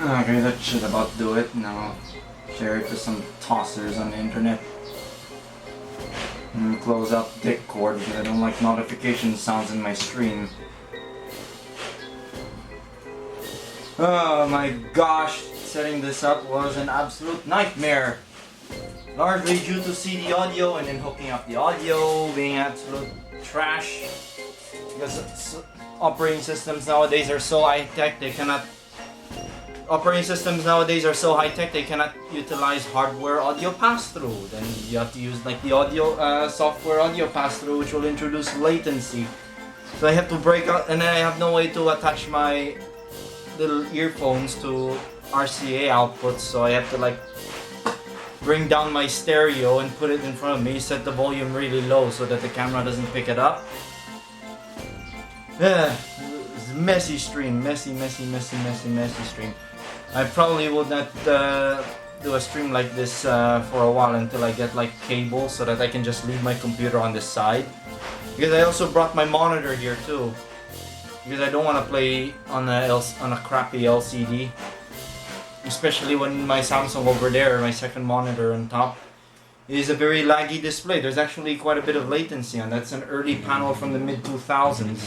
Okay, that should about do it. Now share it to some tossers on the internet. And close out Discord because I don't like notification sounds in my stream. Oh my gosh, setting this up was an absolute nightmare. Largely due to CD audio and then hooking up the audio being absolute trash. Because operating systems nowadays are so high-tech they cannot utilize hardware audio pass-through. Then you have to use like the audio software audio pass-through, which will introduce latency. So I have to break out, and then I have no way to attach my little earphones to RCA outputs, so I have to like bring down my stereo and put it in front of me, set the volume really low so that the camera doesn't pick it up. It's a messy stream, messy stream. I probably would not do a stream like this for a while until I get like cable so that I can just leave my computer on the side. Because I also brought my monitor here too. Because I don't want to play on a crappy LCD. Especially when my Samsung over there, my second monitor on top, is a very laggy display. There's actually quite a bit of latency, and that's an early panel from the mid 2000s.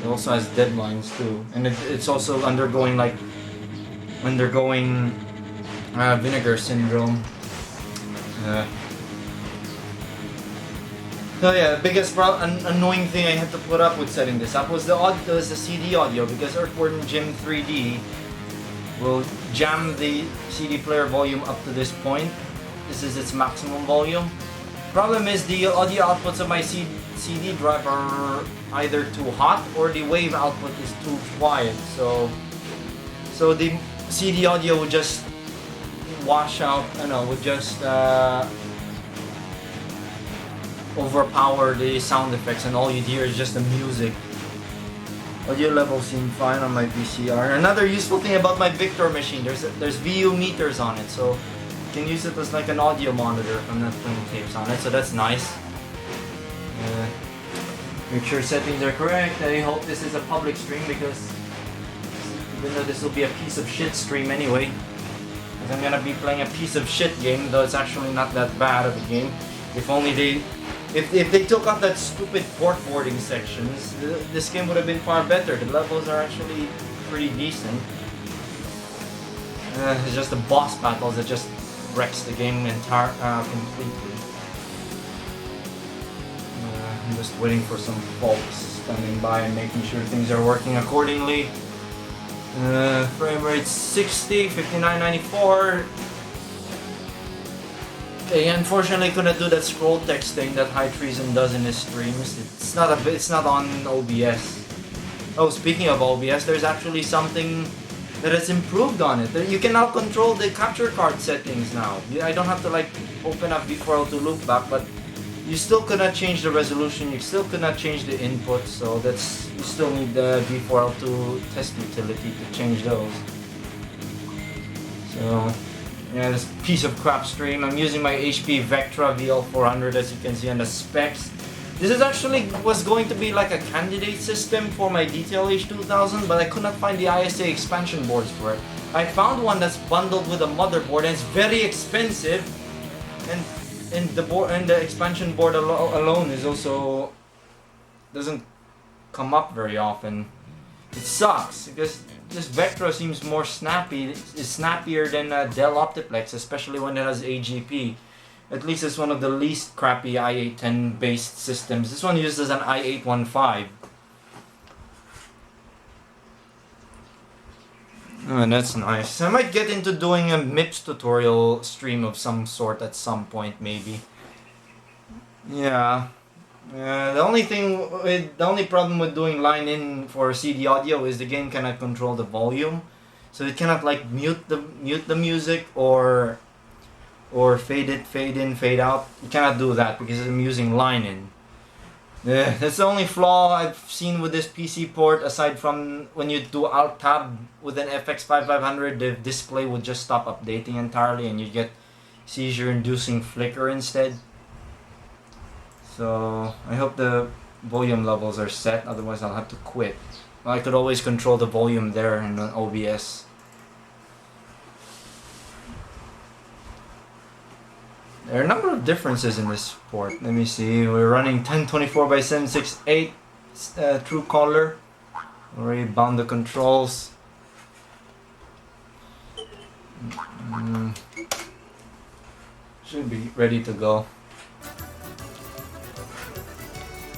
It also has deadlines too, and it's also undergoing vinegar syndrome. So yeah, the biggest annoying thing I had to put up with setting this up was the CD audio, because Earthworm Jim 3D will jam the CD player volume up to this point. This is its maximum volume. Problem is the audio outputs of my CD drive are either too hot or the wave output is too quiet. So the CD audio would just wash out, would just overpower the sound effects, and all you hear is just the music. Audio levels seem fine on my VCR. Another useful thing about my Victor machine, there's VU meters on it, so you can use it as like an audio monitor if I'm not playing tapes on it, so that's nice. Make sure settings are correct. I hope this is a public stream, because even though this will be a piece of shit stream anyway, because I'm gonna be playing a piece of shit game, though it's actually not that bad of a game. If they took out that stupid port boarding sections, this game would have been far better. The levels are actually pretty decent. It's just the boss battles that just wrecks the game completely. I'm just waiting for some folks standing by and making sure things are working accordingly. Frame rate 60, 5994. Okay, unfortunately, couldn't do that scroll text thing that High Treason does in his streams. It's not on OBS. Oh, speaking of OBS, there's actually something that has improved on it. You can now control the capture card settings now. I don't have to like open up V4L to loop back, but you still could not change the resolution. You still could not change the input. So you still need the V4L2 test utility to change those. So. Yeah, this piece of crap stream. I'm using my HP Vectra VL400, as you can see on the specs. This is actually was going to be like a candidate system for my Detail H2000, but I could not find the ISA expansion boards for it. I found one that's bundled with a motherboard, and it's very expensive, and the expansion board alone is also doesn't come up very often. It sucks because this Vectra seems more snappy. It's snappier than Dell Optiplex, especially when it has AGP. At least it's one of the least crappy i8-10 based systems. This one uses an i8-15. Oh, that's nice. I might get into doing a MIPS tutorial stream of some sort at some point, maybe. Yeah. The only problem with doing line-in for CD audio is the game cannot control the volume, so it cannot like mute the music or fade in, fade out. You cannot do that because I'm using line-in. That's the only flaw I've seen with this PC port, aside from when you do Alt-Tab with an FX5500, the display would just stop updating entirely and you get seizure-inducing flicker instead. So I hope the volume levels are set, otherwise I'll have to quit. I could always control the volume there in OBS. There are a number of differences in this port. Let me see. We're running 1024 by 768 true color. Already bound the controls. Should be ready to go.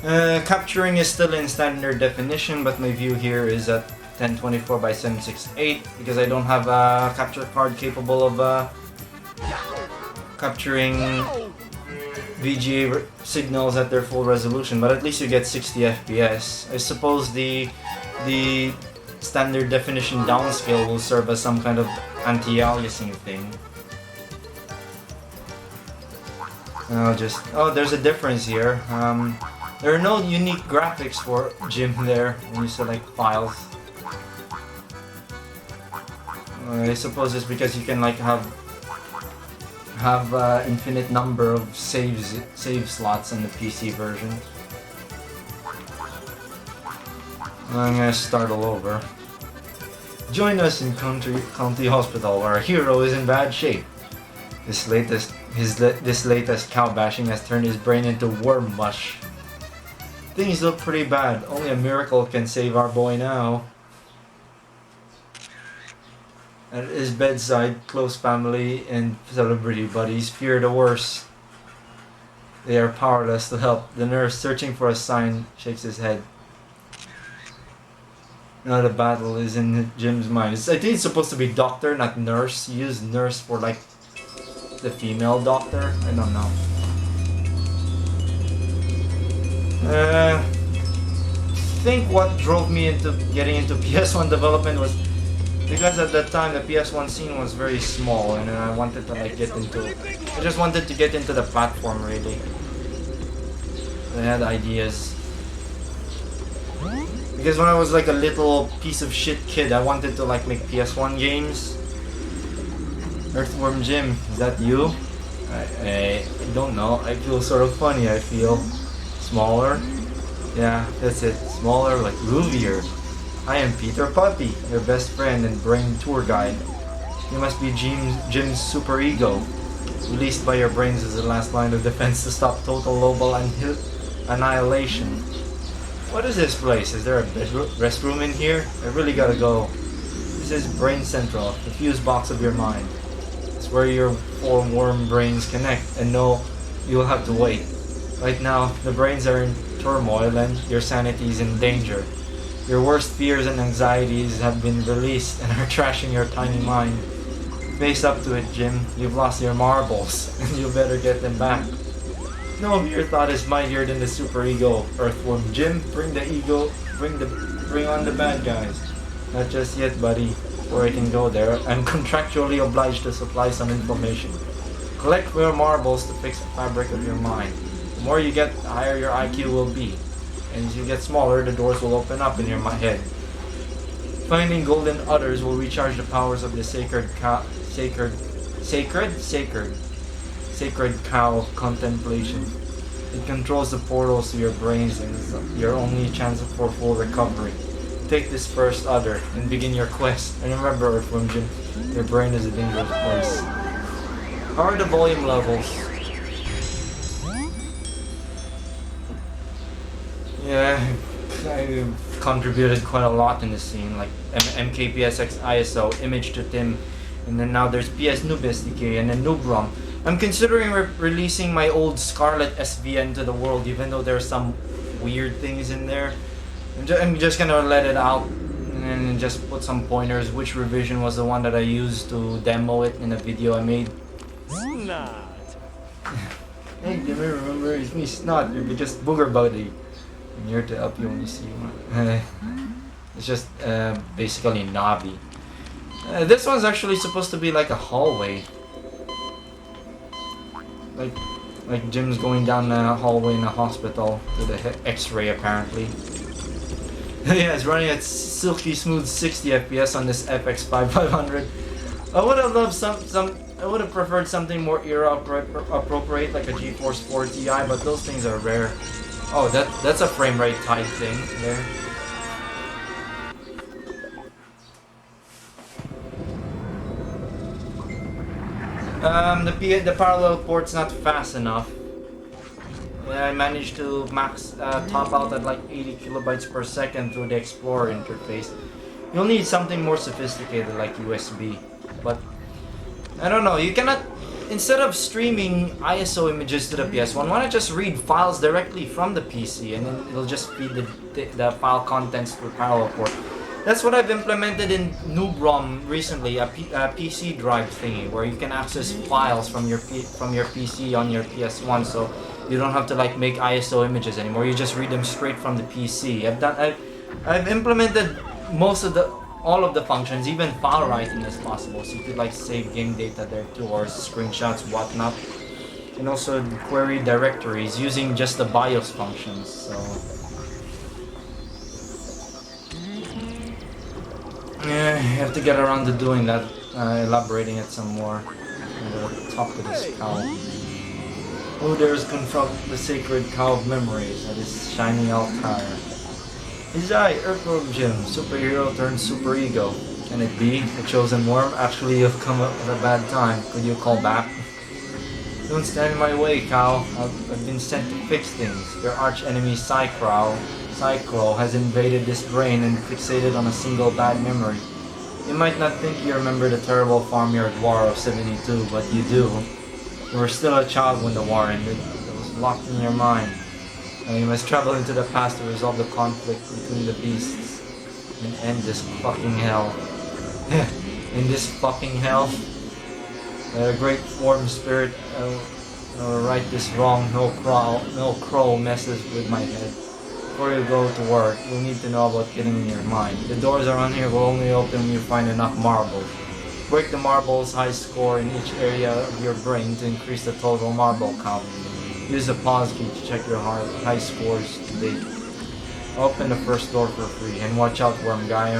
Capturing is still in standard definition, but my view here is at 1024 by 768 because I don't have a capture card capable of capturing VGA signals at their full resolution, but at least you get 60 FPS. I suppose the standard definition downscale will serve as some kind of anti-aliasing thing. There's a difference here. There are no unique graphics for Jim there when you select files. I suppose it's because you can like have infinite number of save slots in the PC version. I'm gonna start all over. Join us in County Hospital, where our hero is in bad shape. This latest cow bashing has turned his brain into worm mush. Things look pretty bad. Only a miracle can save our boy now. At his bedside, close family and celebrity buddies fear the worst. They are powerless to help. The nurse, searching for a sign, shakes his head. Now the battle is in Jim's mind. I think it's supposed to be doctor, not nurse. You use nurse for like the female doctor. I don't know. I think what drove me into getting into PS1 development was because at that time the PS1 scene was very small, and I wanted to like get into it. I just wanted to get into the platform really. I had ideas. Because when I was like a little piece of shit kid, I wanted to like make PS1 games. Earthworm Jim, is that you? I don't know. I feel sort of funny. I feel smaller. Yeah, that's it. Smaller, like roofier. I am Peter Puppy, your best friend and brain tour guide. You must be Jim's super ego, released by your brains as the last line of defense to stop total global annihilation. What is this place? Is there a restroom in here? I really gotta go. This is Brain Central, the fuse box of your mind. It's where your four worm brains connect, and no, you'll have to wait. Right now, the brains are in turmoil and your sanity is in danger. Your worst fears and anxieties have been released and are trashing your tiny mind. Face up to it, Jim. You've lost your marbles, and you better get them back. No, your thought is mightier than the superego, Earthworm Jim. Bring the ego, bring on the bad guys. Not just yet, buddy. Before I can go there, I'm contractually obliged to supply some information. Collect your marbles to fix the fabric of your mind. The more you get, the higher your IQ will be. And as you get smaller, the doors will open up in your head. Finding golden udders will recharge the powers of the sacred cow contemplation. It controls the portals to your brains and is your only chance for full recovery. Take this first udder and begin your quest. And remember, Earthworm Jim, your brain is a dangerous place. How are the volume levels? Yeah, I contributed quite a lot in this scene, like MKPSX ISO, image to Tim, and then now there's PS Noob SDK and then Noob ROM. I'm considering releasing my old Scarlet SVN to the world, even though there's some weird things in there. I'm just gonna let it out and just put some pointers. Which revision was the one that I used to demo it in a video I made? Snot. Hey, do you remember? It's me, Snot. You're just booger buddy. I'm here to help you when you see one. It's just basically Navi. This one's actually supposed to be like a hallway. Like Jim's going down a hallway in a hospital to the X-ray apparently. Yeah, it's running at silky smooth 60 FPS on this FX 5500. I would have loved I would have preferred something more era appropriate like a GeForce 4 Ti, but those things are rare. Oh, that's a frame rate tied thing there. The parallel port's not fast enough. I managed to max top out at like 80 kilobytes per second through the Explorer interface. You'll need something more sophisticated like USB. But I don't know, you cannot, instead of streaming ISO images to the PS1, why not just read files directly from the PC and then it'll just feed the file contents through parallel port. That's what I've implemented in NoobROM recently, a PC drive thingy where you can access files from your PC on your PS1, so you don't have to like make ISO images anymore. You just read them straight from the PC. I've implemented all of the functions, even file writing is possible, so you could like save game data there too, or screenshots, whatnot, and also query directories using just the BIOS functions. So yeah, I have to get around to doing that, elaborating it some more. I'm gonna talk to this cow. Oh, there's confront the sacred cow of memories at his shining altar. Is I, Earthworm Jim, superhero turned superego. Can it be? The chosen worm? Actually, you've come up at a bad time. Could you call back? Don't stand in my way, cow. I've been sent to fix things. Your arch enemy Psycrow has invaded this brain and fixated on a single bad memory. You might not think you remember the terrible farmyard war of 72, but you do. You were still a child when the war ended. It was locked in your mind. Now you must travel into the past to resolve the conflict between the beasts and end this fucking hell. In this fucking hell, a great worm spirit right this wrong. No crow messes with my head. Before you go to work, you'll need to know about getting in your mind. The doors around here will only open when you find enough marbles. Break the marbles high score in each area of your brain to increase the total marble count. Use the pause key to check your high scores to date. Open the first door for free, and watch out, worm guy.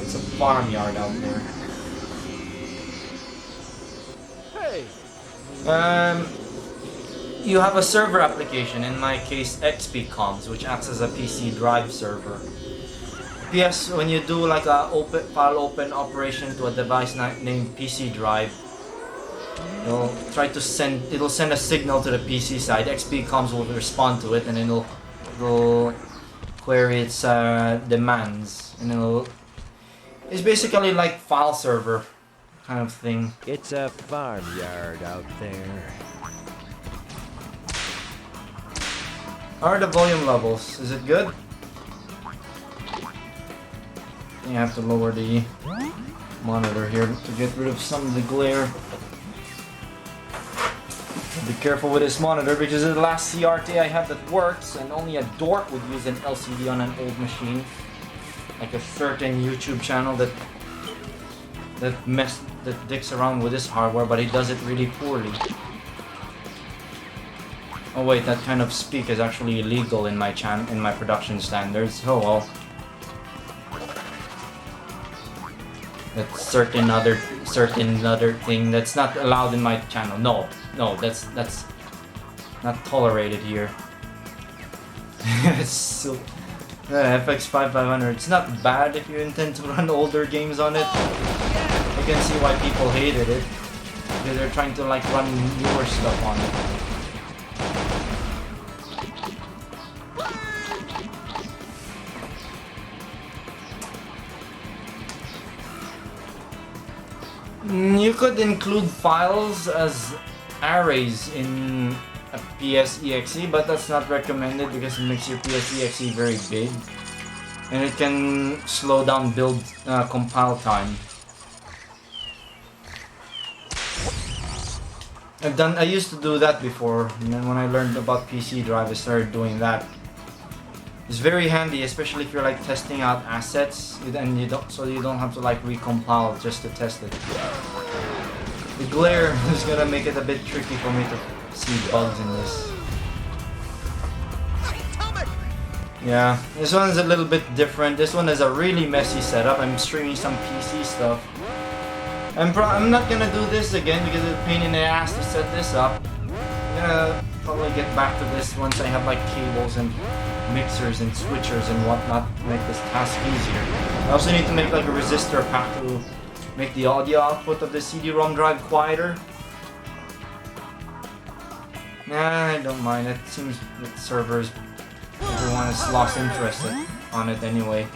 It's a farmyard out there. Hey. You have a server application, in my case XPComs, which acts as a PC drive server. PS, when you do like a file open operation to a device named PC drive, it'll send a signal to the PC side. XPComs will respond to it, and then it'll query its demands, and it's basically like file server kind of thing. It's a farmyard out there. How are the volume levels? Is it good? You have to lower the monitor here to get rid of some of the glare. Be careful with this monitor because it's the last CRT I have that works, and only a dork would use an LCD on an old machine. Like a certain YouTube channel that dicks around with this hardware, but he does it really poorly. Oh wait, that kind of speak is actually illegal in my production standards. Oh well. That's certain other thing that's not allowed in my channel. No, that's not tolerated here. It's so FX 5500. It's not bad if you intend to run older games on it. I can see why people hated it because they're trying to like run newer stuff on it. You could include files as arrays in a PSEXE, but that's not recommended because it makes your PSEXE very big, and it can slow down build compile time. I used to do that before, and then when I learned about PC drive, I started doing that. It's very handy, especially if you're like testing out assets, and you don't have to like recompile just to test it. The glare is gonna make it a bit tricky for me to see bugs in this. Yeah, this one's a little bit different. This one is a really messy setup. I'm streaming some PC stuff. I'm not gonna do this again because it's a pain in the ass to set this up. I'm gonna probably get back to this once I have like cables and mixers and switchers and whatnot to make this task easier. I also need to make like a resistor pack to make the audio output of the CD-ROM drive quieter. Nah, I don't mind. It seems with servers, everyone has lost interest on it anyway.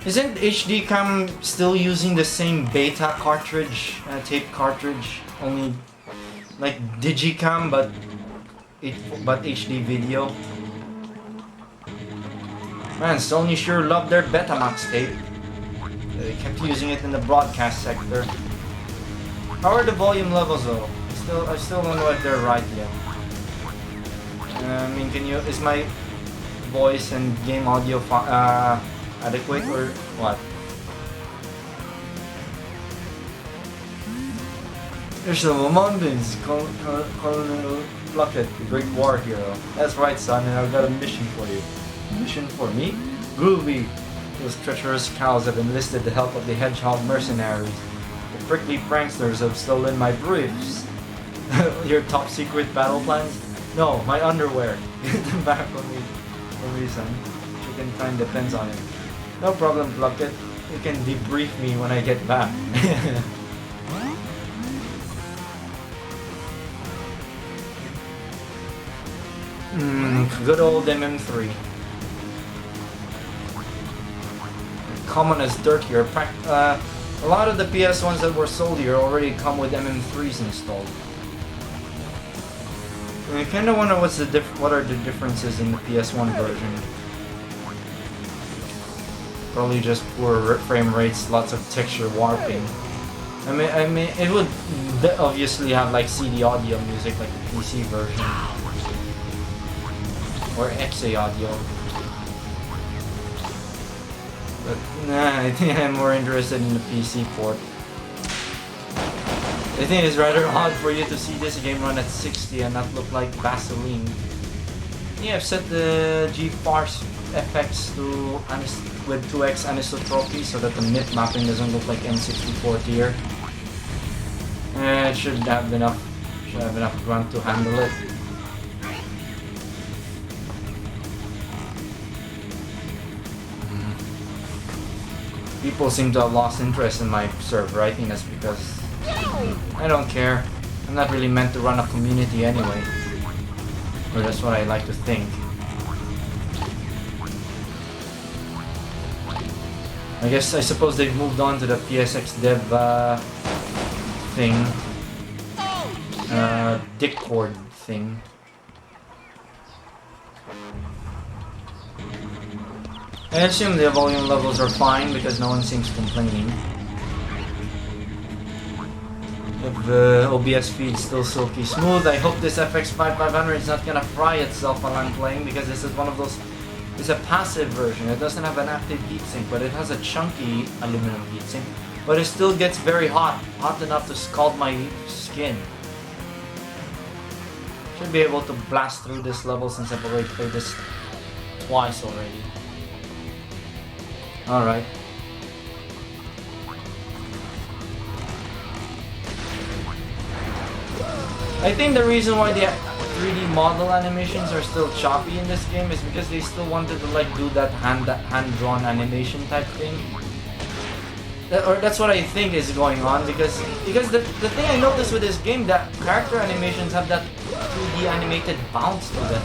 Isn't HD Cam still using the same beta cartridge, tape cartridge? Only like Digicam, but HD video. Man, Sony sure loved their Betamax tape. They kept using it in the broadcast sector. How are the volume levels though? I still don't know if they're right yet. I mean, is my voice and game audio adequate or what? There's the mountains, Colonel Pluckett, the great war hero. That's right, son, and I've got a mission for you. Mission for me? Groovy! Those treacherous cows have enlisted the help of the hedgehog mercenaries. The prickly pranksters have stolen my briefs. Your top secret battle plans? No, my underwear. Get them back for me, son. Chicken time depends on it. No problem, Pluckett. You can debrief me when I get back. Good old MM3. Common as dirt here. A lot of the PS1s that were sold here already come with MM3s installed. I kind of wonder what are the differences in the PS1 version. Probably just poor frame rates, lots of texture warping. I mean, it would obviously have like CD audio music like the PC version or XA audio. But nah, I think I'm more interested in the PC port. I think it's rather odd for you to see this game run at 60 and not look like Vaseline. Yeah, I've set the GeForce FX to with 2x anisotropy so that the mip mapping doesn't look like N64 tier. It should have enough grunt to handle it. People seem to have lost interest in my server. I think that's because I don't care. I'm not really meant to run a community anyway. Or that's what I like to think. I suppose they've moved on to the PSX dev thing. Discord thing. I assume the volume levels are fine because no one seems complaining. The OBS feed still silky smooth. I hope this FX5500 is not gonna fry itself while I'm playing because this is one of those. It's a passive version. It doesn't have an active heatsink, but it has a chunky aluminum heatsink. But it still gets very hot enough to scald my skin. Should be able to blast through this level since I've already played this twice already. Alright. I think the reason why the 3D model animations are still choppy in this game is because they still wanted to like do that hand-drawn animation type thing. Or that's what I think is going on because the thing I noticed with this game, that character animations have that 2D animated bounce to them.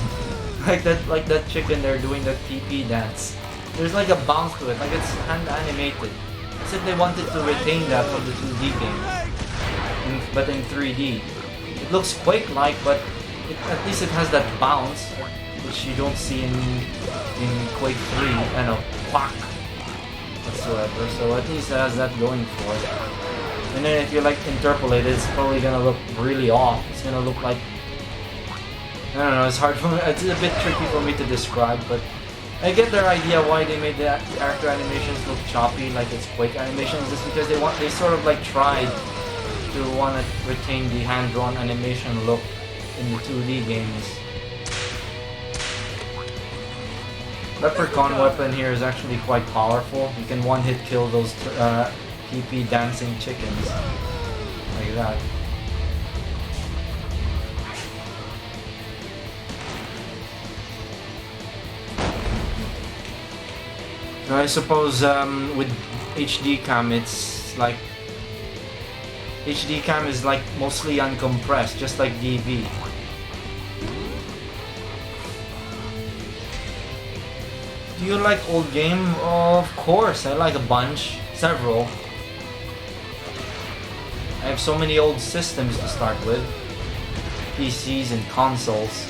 like that chicken there doing the TP dance. There's like a bounce to it, like it's hand animated. As if they wanted to retain that from the 2D game, but in 3D. It looks Quake-like, but at least it has that bounce, which you don't see in Quake 3. I know, quack whatsoever. So at least it has that going for it. And then if you like interpolate it, it's probably gonna look really off. It's gonna look like, I don't know. It's hard for me. It's a bit tricky for me to describe, but I get their idea why they made the character animations look choppy, like it's Quake animations, just because they sort of like tried to want to retain the hand-drawn animation look in the 2D games. Leprechaun weapon here is actually quite powerful. You can one-hit kill those PP dancing chickens like that. I suppose with HD cam it's like HD cam is like mostly uncompressed, just like DV. Do you like old game? Of course, I like a bunch, several. I have so many old systems to start with. PCs and consoles.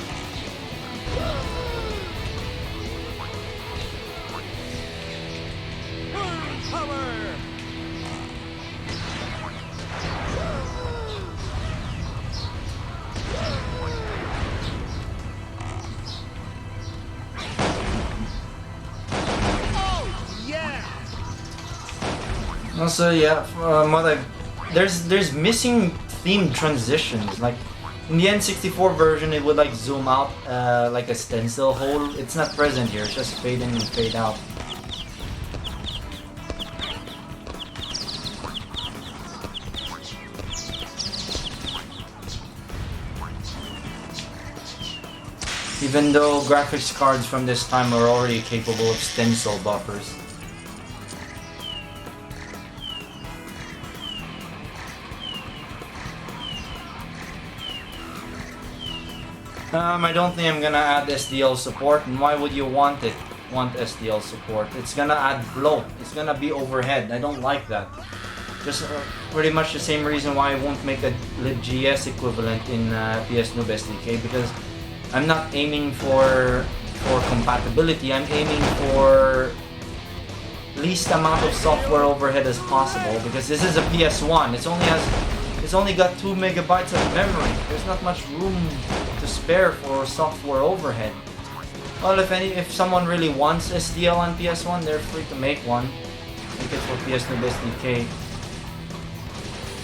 Also, yeah, there's missing themed transitions. Like in the N64 version, it would like zoom out like a stencil hole. It's not present here. It's just fade in and fade out. Even though graphics cards from this time are already capable of stencil buffers. I don't think I'm gonna add SDL support, and why would you want SDL support? It's gonna add bloat, it's gonna be overhead, I don't like that. Just pretty much the same reason why I won't make a libGS equivalent in PS Noob SDK, because I'm not aiming for compatibility, I'm aiming for least amount of software overhead as possible, because this is a PS1, it's only got 2 megabytes of memory. There's not much room to spare for software overhead. Well, if someone really wants SDL on PS1, they're free to make one. Make it for PS Noob SDK.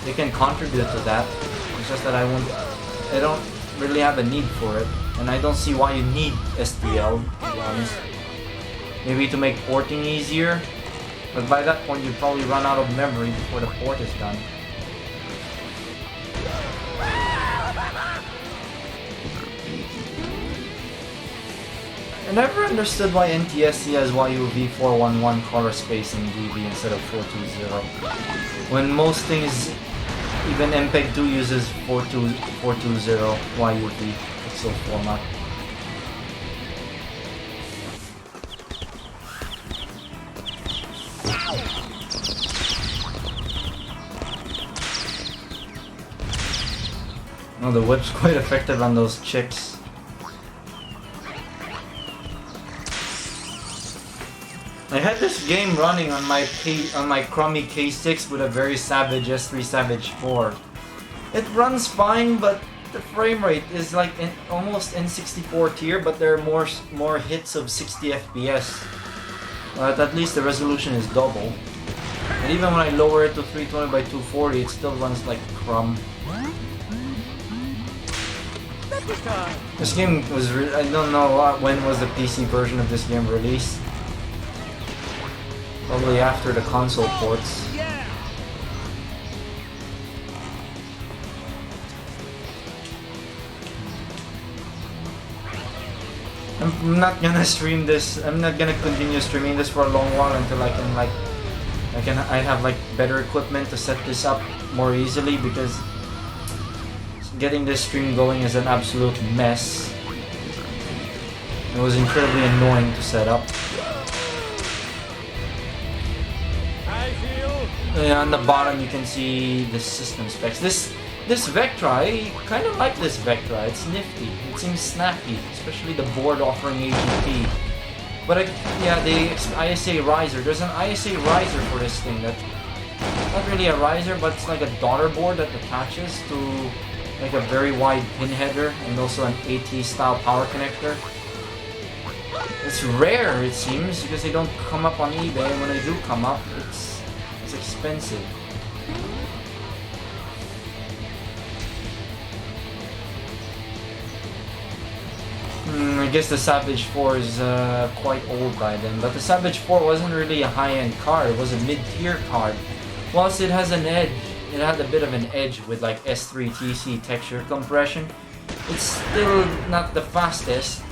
They can contribute to that. It's just that I don't really have a need for it, and I don't see why you need SDL, to be honest. Maybe to make porting easier, but by that point you'd probably run out of memory before the port is done. I never understood why NTSC has YUV411 color space in DV instead of 420. When most things, even MPEG 2 uses 420 YUV pixel format. Oh, the whip's quite effective on those chicks. I had this game running on my crummy K6 with a very savage S3 Savage 4. It runs fine, but the frame rate is like almost N64 tier, but there are more hits of 60 FPS. But at least the resolution is double. And even when I lower it to 320 by 240, it still runs like crumb. This game was I don't know when was the PC version of this game released. Probably after the console ports. I'm not gonna stream this. I'm not gonna continue streaming this for a long while until I have like better equipment to set this up more easily, because getting this stream going is an absolute mess. It was incredibly annoying to set up. On the bottom you can see the system specs. This Vectra, I kind of like this Vectra. It's nifty. It seems snappy, especially the board offering AGP. But yeah, the ISA riser. There's an ISA riser for this thing. That's not really a riser, but it's like a daughter board that attaches to like a very wide pin header and also an AT style power connector. It's rare, it seems, because they don't come up on eBay, and when they do come up, it's expensive. I guess the Savage 4 is quite old by then, but the Savage 4 wasn't really a high-end card, it was a mid-tier card. Whilst it has an edge, it had a bit of an edge with like S3 TC texture compression. It's still not the fastest.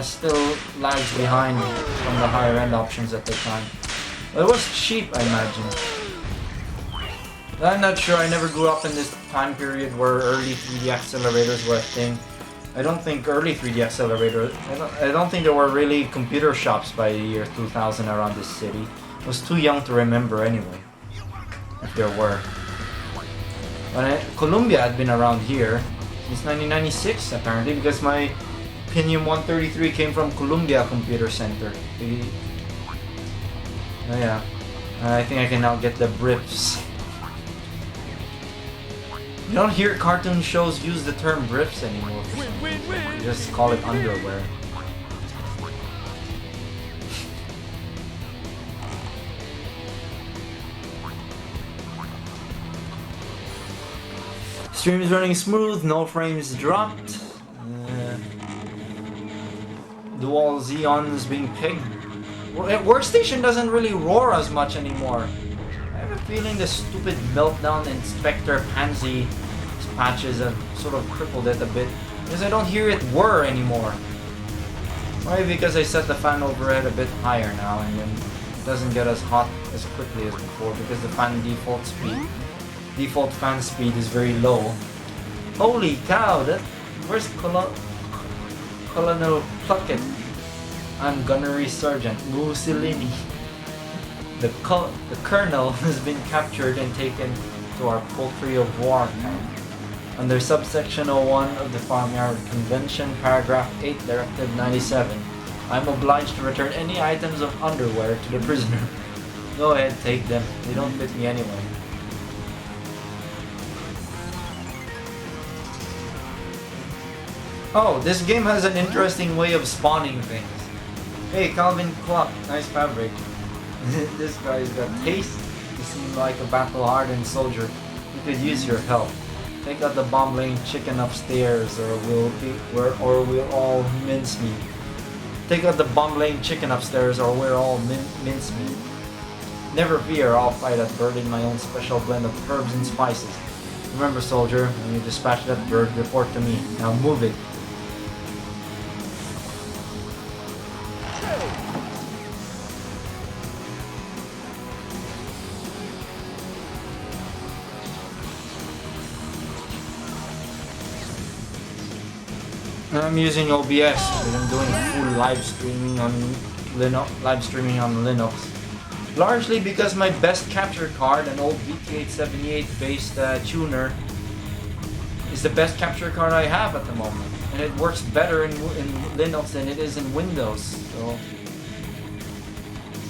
Still lags behind from the higher end options at the time. But it was cheap, I imagine. I'm not sure, I never grew up in this time period where early 3D accelerators were a thing. I don't think early 3D accelerators, I don't think there were really computer shops by the year 2000 around this city. I was too young to remember anyway, if there were. Columbia had been around here since 1996 apparently, because my Pentium 133 came from Columbia Computer Center. Oh yeah, I think I can now get the briefs. You don't hear cartoon shows use the term briefs anymore. You just call it underwear. Stream is running smooth, no frames dropped. Dual Xeons being picked. Workstation doesn't really roar as much anymore. I have a feeling the stupid Meltdown Inspector Pansy patches have sort of crippled it a bit, because I don't hear it whir anymore. Maybe because I set the fan overhead a bit higher now, and then it doesn't get as hot as quickly as before, because the fan default fan speed is very low. Holy cow, where's Colonel Pluckett and Gunnery Sergeant Mussolini? The colonel has been captured and taken to our poultry of war camp. Under subsection 01 of the Farmyard Convention, paragraph 8, directive 97, I am obliged to return any items of underwear to the prisoner. Go ahead, take them. They don't fit me anyway. Oh, this game has an interesting way of spawning things. Hey, Calvin Clark, nice fabric. This guy's got taste. You seem like a battle-hardened soldier. We could use your help. Take out the bomb-laying chicken upstairs, or we'll all mincemeat. Take out the bomb-laying chicken upstairs, or we're all mincemeat. Never fear, I'll fight that bird in my own special blend of herbs and spices. Remember, soldier, when you dispatch that bird, report to me. Now move it. I'm using OBS because I'm doing full live streaming on Linux. Largely because my best capture card, an old VT878 based tuner, is the best capture card I have at the moment, and it works better in Linux than it is in Windows. So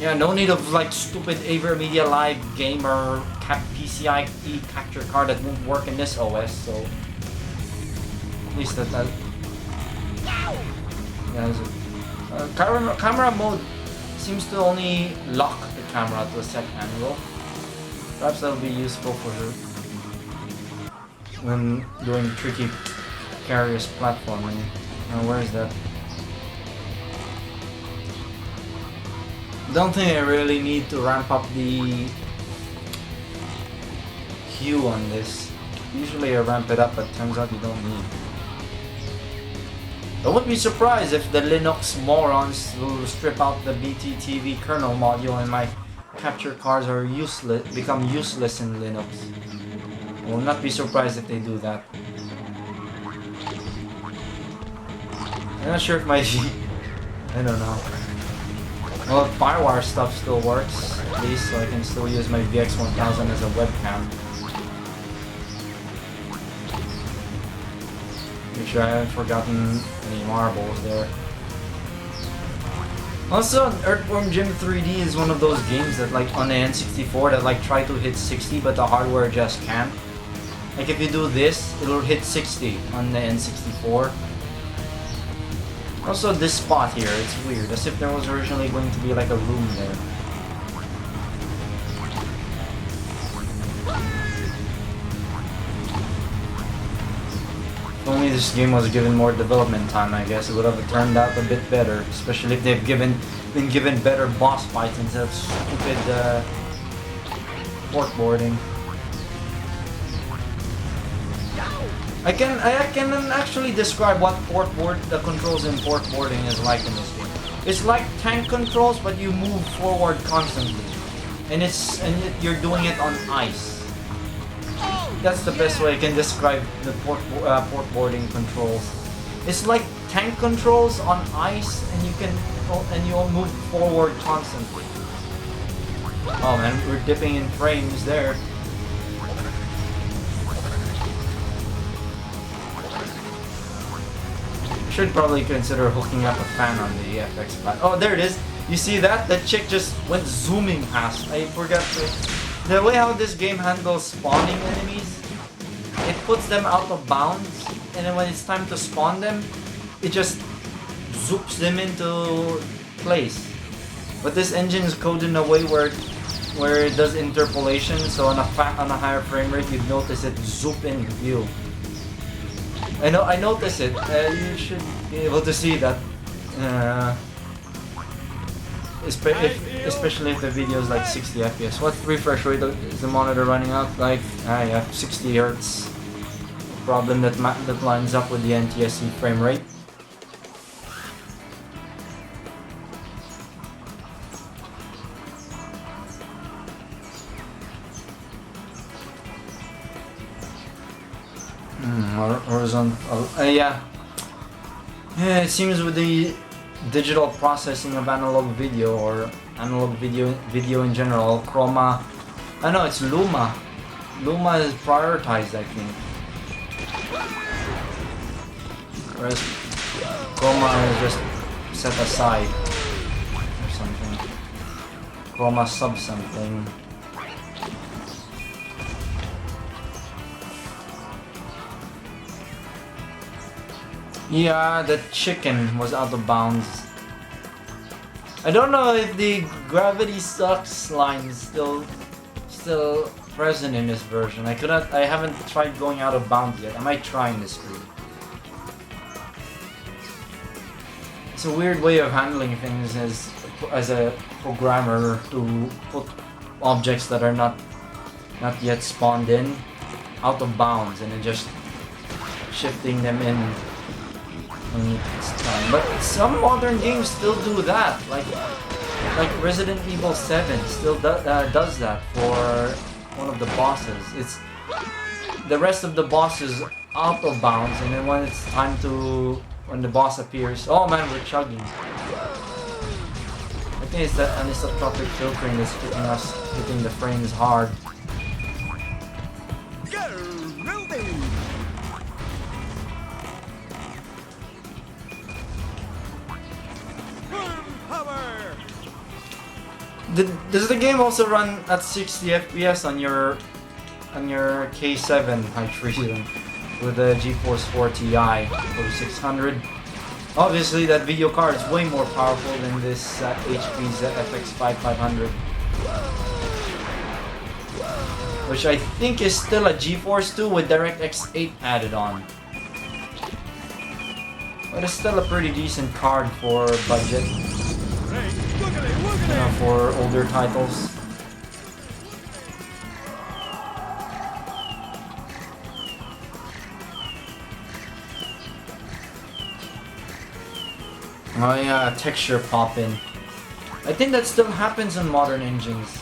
yeah, no need of like stupid AverMedia Live Gamer PCIe capture card that won't work in this OS. So at least that. Yeah, camera mode seems to only lock the camera to a set angle. Perhaps that'll be useful for her when doing tricky precarious platforming. Now, where is that? Don't think I really need to ramp up the hue on this. Usually I ramp it up, but turns out you don't need. I wouldn't be surprised if the Linux morons will strip out the BTTV kernel module and my capture cards are become useless in Linux. I will not be surprised if they do that. I'm not sure if my I don't know. Well, Firewire stuff still works, at least, so I can still use my VX1000 as a webcam. Make sure I haven't forgotten any marbles there. Also, Earthworm Jim 3D is one of those games that, like, on the N64 that, like, try to hit 60 but the hardware just can't. Like, if you do this, it'll hit 60 on the N64. Also, this spot here, it's weird, as if there was originally going to be, like, a room there. If only this game was given more development time, I guess it would have turned out a bit better. Especially if they've been given better boss fights instead of stupid port boarding. I can actually describe what the controls in port boarding is like in this game. It's like tank controls, but you move forward constantly, and you're doing it on ice. That's the best way I can describe the port boarding controls. It's like tank controls on ice, and you'll move forward constantly. Oh man, we're dipping in frames there. Should probably consider hooking up a fan on the FX pad. Oh, there it is. You see that? That chick just went zooming past. I forgot to... The way how this game handles spawning enemies, it puts them out of bounds, and then when it's time to spawn them, it just zoops them into place. But this engine is coded in a way where it does interpolation, so on a higher frame rate, you'd notice it zoop in view. I notice it. You should be able to see that. Especially if the video is like 60 FPS. What refresh rate is the monitor running out? Like, yeah, 60 Hz. Problem that lines up with the NTSC frame rate. Horizontal. Yeah. It seems with the digital processing of analog video, or analog video in general, Chroma. I know it's Luma. Luma is prioritized, I think. Whereas Chroma is just set aside or something. Chroma sub something. Yeah, the chicken was out of bounds. I don't know if the gravity sucks line is still present in this version. I haven't tried going out of bounds yet. I might try in this video. It's a weird way of handling things as a programmer, to put objects that are not yet spawned in out of bounds and then just shifting them in. It's time. But some modern games still do that, like Resident Evil 7 still does that for one of the bosses. It's the rest of the bosses out of bounds, and then when it's time to, when the boss appears, oh man, we're chugging. I think it's that anisotropic filtering that's hitting the frames hard. Does the game also run at 60 FPS on your K7 Hyperion with a GeForce 4 Ti 4600? Obviously, that video card is way more powerful than this HP's FX 5500, which I think is still a GeForce 2 with DirectX 8 added on. But it's still a pretty decent card for budget. For older titles. Oh yeah, texture pop-in. I think that still happens in modern engines.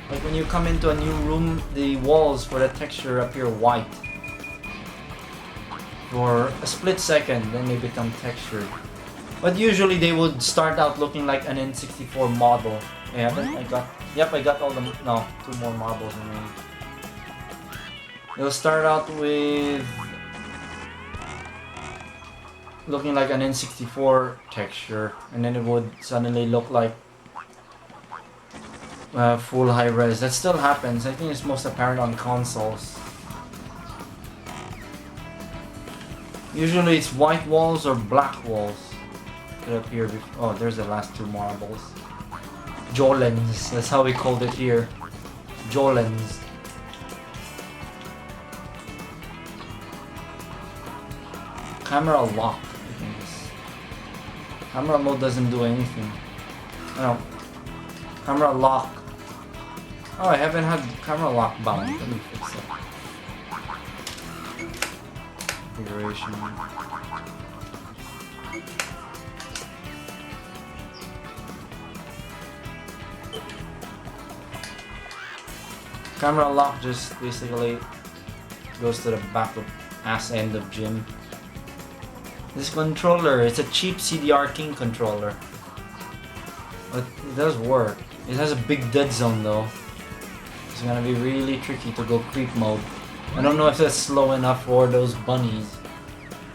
Like when you come into a new room, the walls for the texture appear white. For a split second, then they become textured. But usually they would start out looking like an N64 model. I got all the, no, 2 more marbles in me. They'll start out with looking like an N64 texture, and then it would suddenly look like full high res. That still happens. I think it's most apparent on consoles. Usually it's white walls or black walls that appear before. Oh, there's the last 2 marbles. Jolens, that's how we called it here. Jolens. Camera lock. I think camera mode doesn't do anything. No. Camera lock. Oh, I haven't had camera lock bound. Let me fix that. Configuration. Camera lock just basically goes to the back of ass end of Jim. This controller, it's a cheap CDR King controller. But it does work. It has a big dead zone though. It's gonna be really tricky to go creep mode. I don't know if that's slow enough for those bunnies.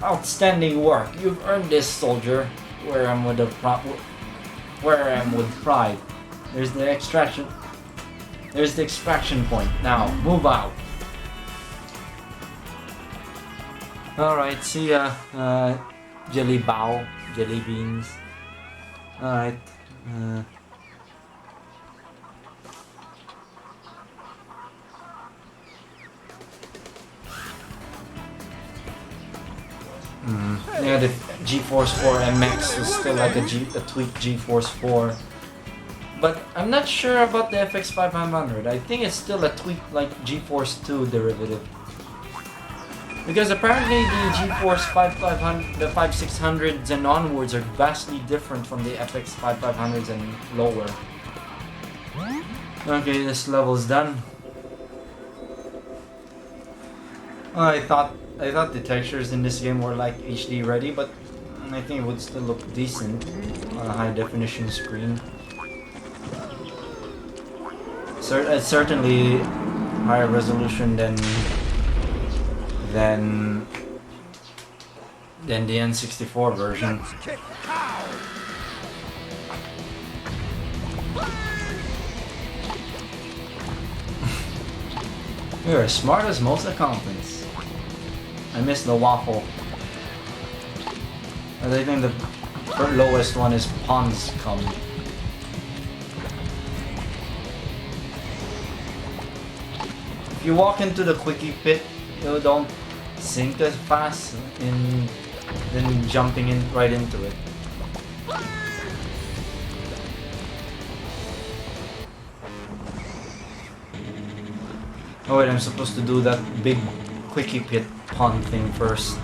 Outstanding work. You've earned this, soldier. Where I am with pride. There's the extraction. There's the extraction point. Now, move out. Alright, see ya. Jelly bow. Jelly beans. Alright. Yeah, the GeForce 4 MX is still like a tweaked GeForce 4. But I'm not sure about the FX 500. I think it's still a tweaked like GeForce 2 derivative. Because apparently the GeForce 5500, the 5600s and onwards are vastly different from the FX 5500s and lower. Okay, this level's done. I thought the textures in this game were like HD ready, but I think it would still look decent on a high definition screen. It's certainly higher resolution than the N64 version. You're as smart as most accountants. I miss the waffle. I think the lowest one is Pond's Cum. If you walk into the quickie pit, you don't sink as fast than jumping in right into it. Oh wait, I'm supposed to do that big quickie pit pond thing first.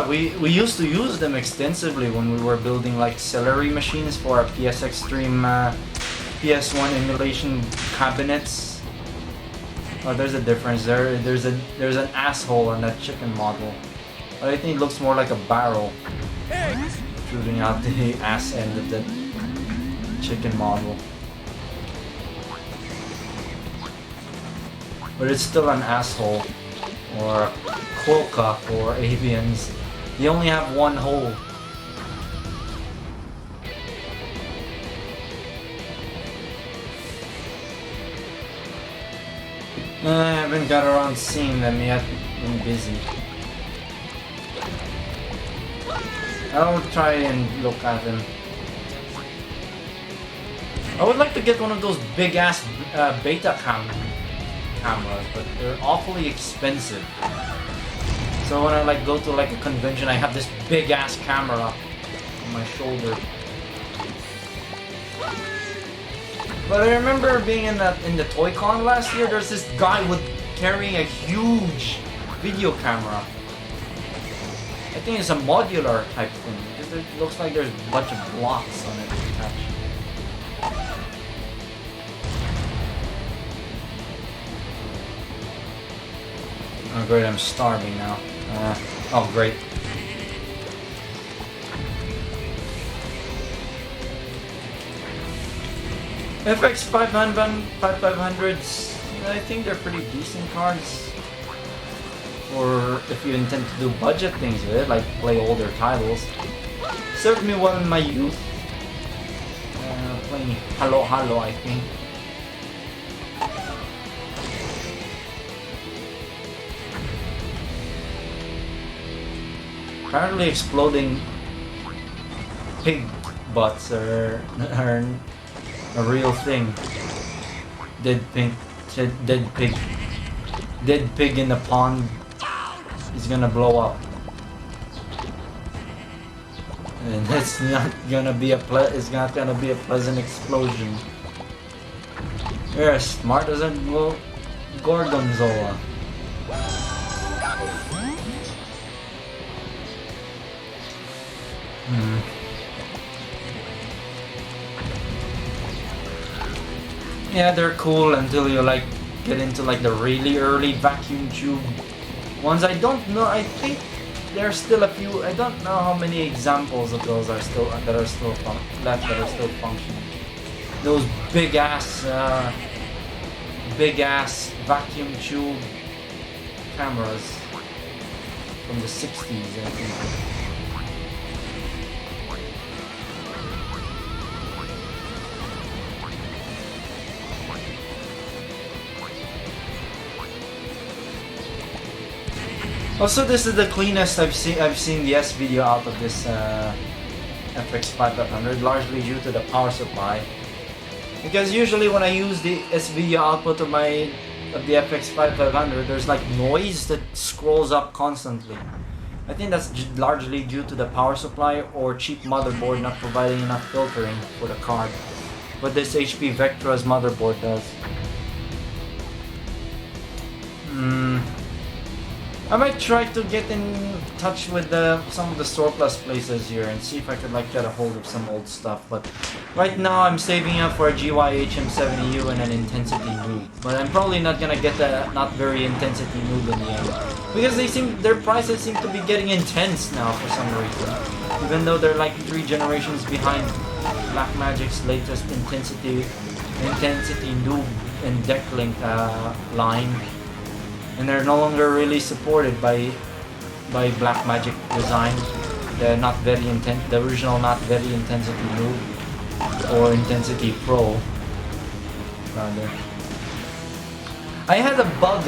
We used to use them extensively when we were building like celery machines for our PS Extreme PS1 emulation cabinets. Oh, there's a difference there. There's an asshole on that chicken model. But I think it looks more like a barrel shooting out the ass end of the chicken model. But it's still an asshole. Or a cloaca for avians. You only have one hole. I haven't got around seeing them yet. I'm busy. I'll try and look at them. I would like to get one of those big ass beta cameras, but they're awfully expensive. So when I like go to like a convention, I have this big ass camera on my shoulder. But I remember being in the Toy Con last year. There's this guy carrying a huge video camera. I think it's a modular type thing. It looks like there's a bunch of blocks on it attached. Oh great, I'm starving now. Oh great. FX 5500s, I think they're pretty decent cards. Or if you intend to do budget things with it, like play older titles. Served me well in my youth. Playing Halo Halo, I think. Apparently exploding pig butts are a real thing. Dead pig in the pond is gonna blow up. And it's not gonna be a pleasant explosion. You're as smart as a gorgonzola. Hmm. Yeah, they're cool until you like get into like the really early vacuum tube ones. I don't know. I think there's still a few. I don't know how many examples of those are still left that are still functioning. Those big ass vacuum tube cameras from the 60s, I think. Also, this is the cleanest I've seen the S video out of this FX 5500, largely due to the power supply. Because usually when I use the S video output of the FX 5500, there's like noise that scrolls up constantly. I think that's largely due to the power supply or cheap motherboard not providing enough filtering for the card. But this HP Vectra's motherboard does. I might try to get in touch with some of the surplus places here and see if I could like get a hold of some old stuff. But right now I'm saving up for a GY-HM70U and an Intensity Noob. But I'm probably not gonna get the not very Intensity Noob in the end. Because their prices seem to be getting intense now for some reason. Even though they're like 3 generations behind Blackmagic's latest Intensity Noob and Decklink line. And they're no longer really supported by Blackmagic design. The original not very Intensity Noob or Intensity Pro rather. I had a bug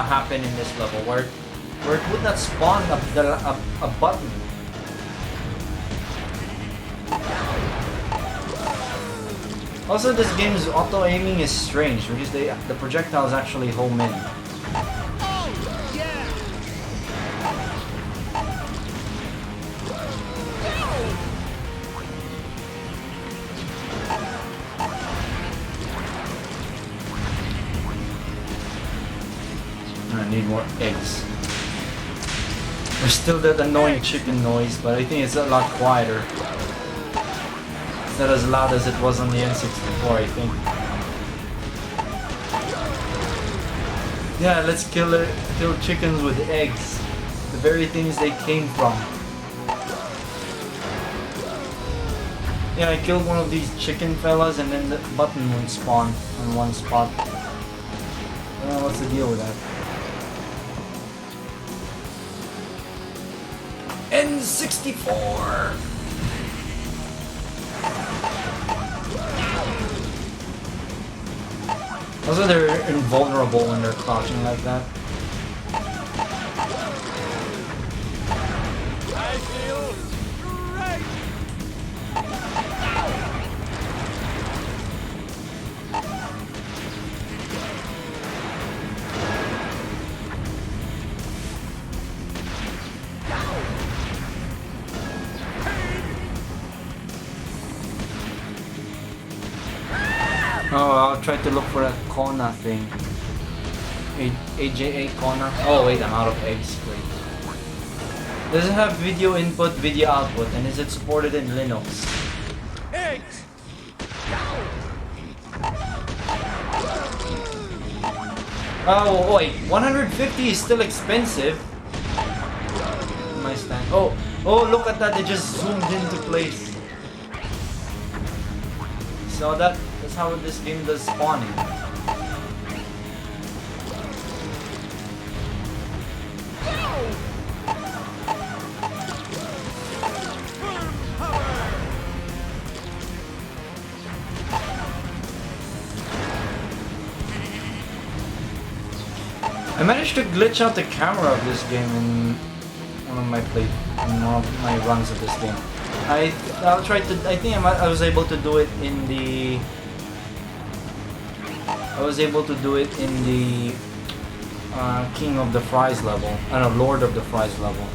happen in this level where it would not spawn a button. Also, this game's auto aiming is strange because the projectiles actually home in. I need more eggs. There's still that annoying chicken noise, but I think it's a lot quieter. It's not as loud as it was on the N64, I think. Yeah, let's kill chickens with eggs. The very things they came from. Yeah, I killed one of these chicken fellas and then the button won't spawn on one spot. I don't know what's the deal with that. N64! Also, they're invulnerable when they're crouching like that. I feel great! Oh, I'll try to look for that Kona thing. AJA Kona. Oh wait, I'm out of eggs. Wait. Does it have video input, video output, and is it supported in Linux? Eggs! Oh wait, 150 is still expensive. My stand. Oh, look at that! It just zoomed into place. So that's how this game does spawning. I managed to glitch out the camera of this game in one of my runs of this game. I'll try to. I think I was able to do it in the. I was able to do it in the King of the Fries level. I don't know, Lord of the Fries level.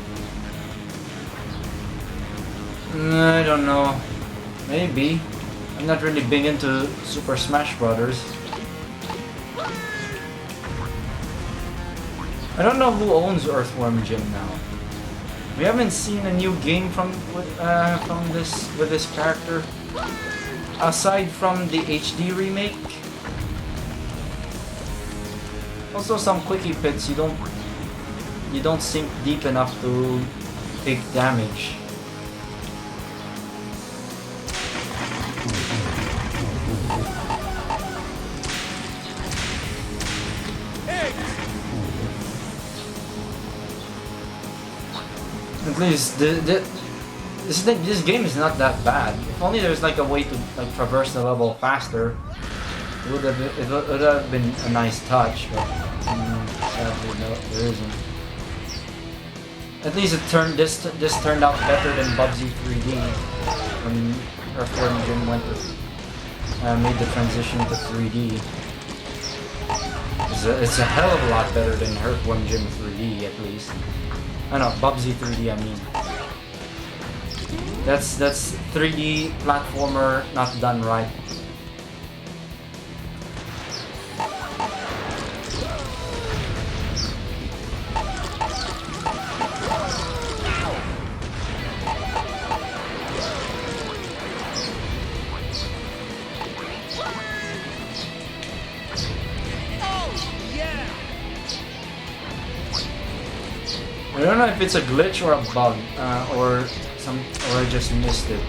I don't know. Maybe. I'm not really big into Super Smash Brothers. I don't know who owns Earthworm Jim now. We haven't seen a new game from this character aside from the HD remake. Also, some quickie pits you don't sink deep enough to take damage. At least this game is not that bad. If only there's like a way to like traverse the level faster, it would have been a nice touch. But sadly, no, there isn't. At least this turned out better than Bubsy 3D when Earthworm Jim made the transition to 3D. It's a hell of a lot better than Earthworm Jim 3D, at least. I know, Bubsy 3D, I mean. That's 3D platformer not done right. I don't know if it's a glitch or a bug, or I just missed it.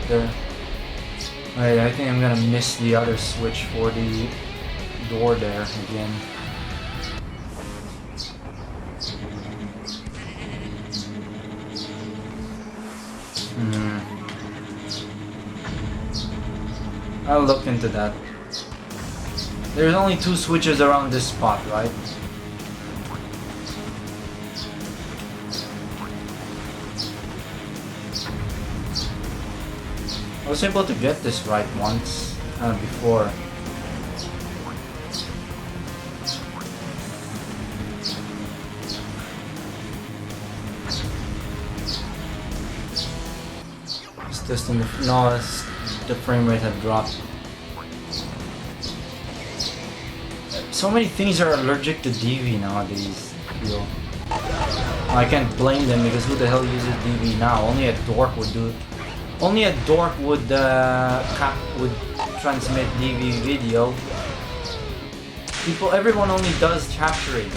Wait, I think I'm gonna miss the other switch for the door there again. I'll look into that. There's only 2 switches around this spot, right? I was able to get this right once before. It's just in the the frame rate had dropped. So many things are allergic to DV nowadays. I can't blame them because who the hell uses DV now? Only a dork would do it. Only a dork would transmit DV video. Everyone only does capturing.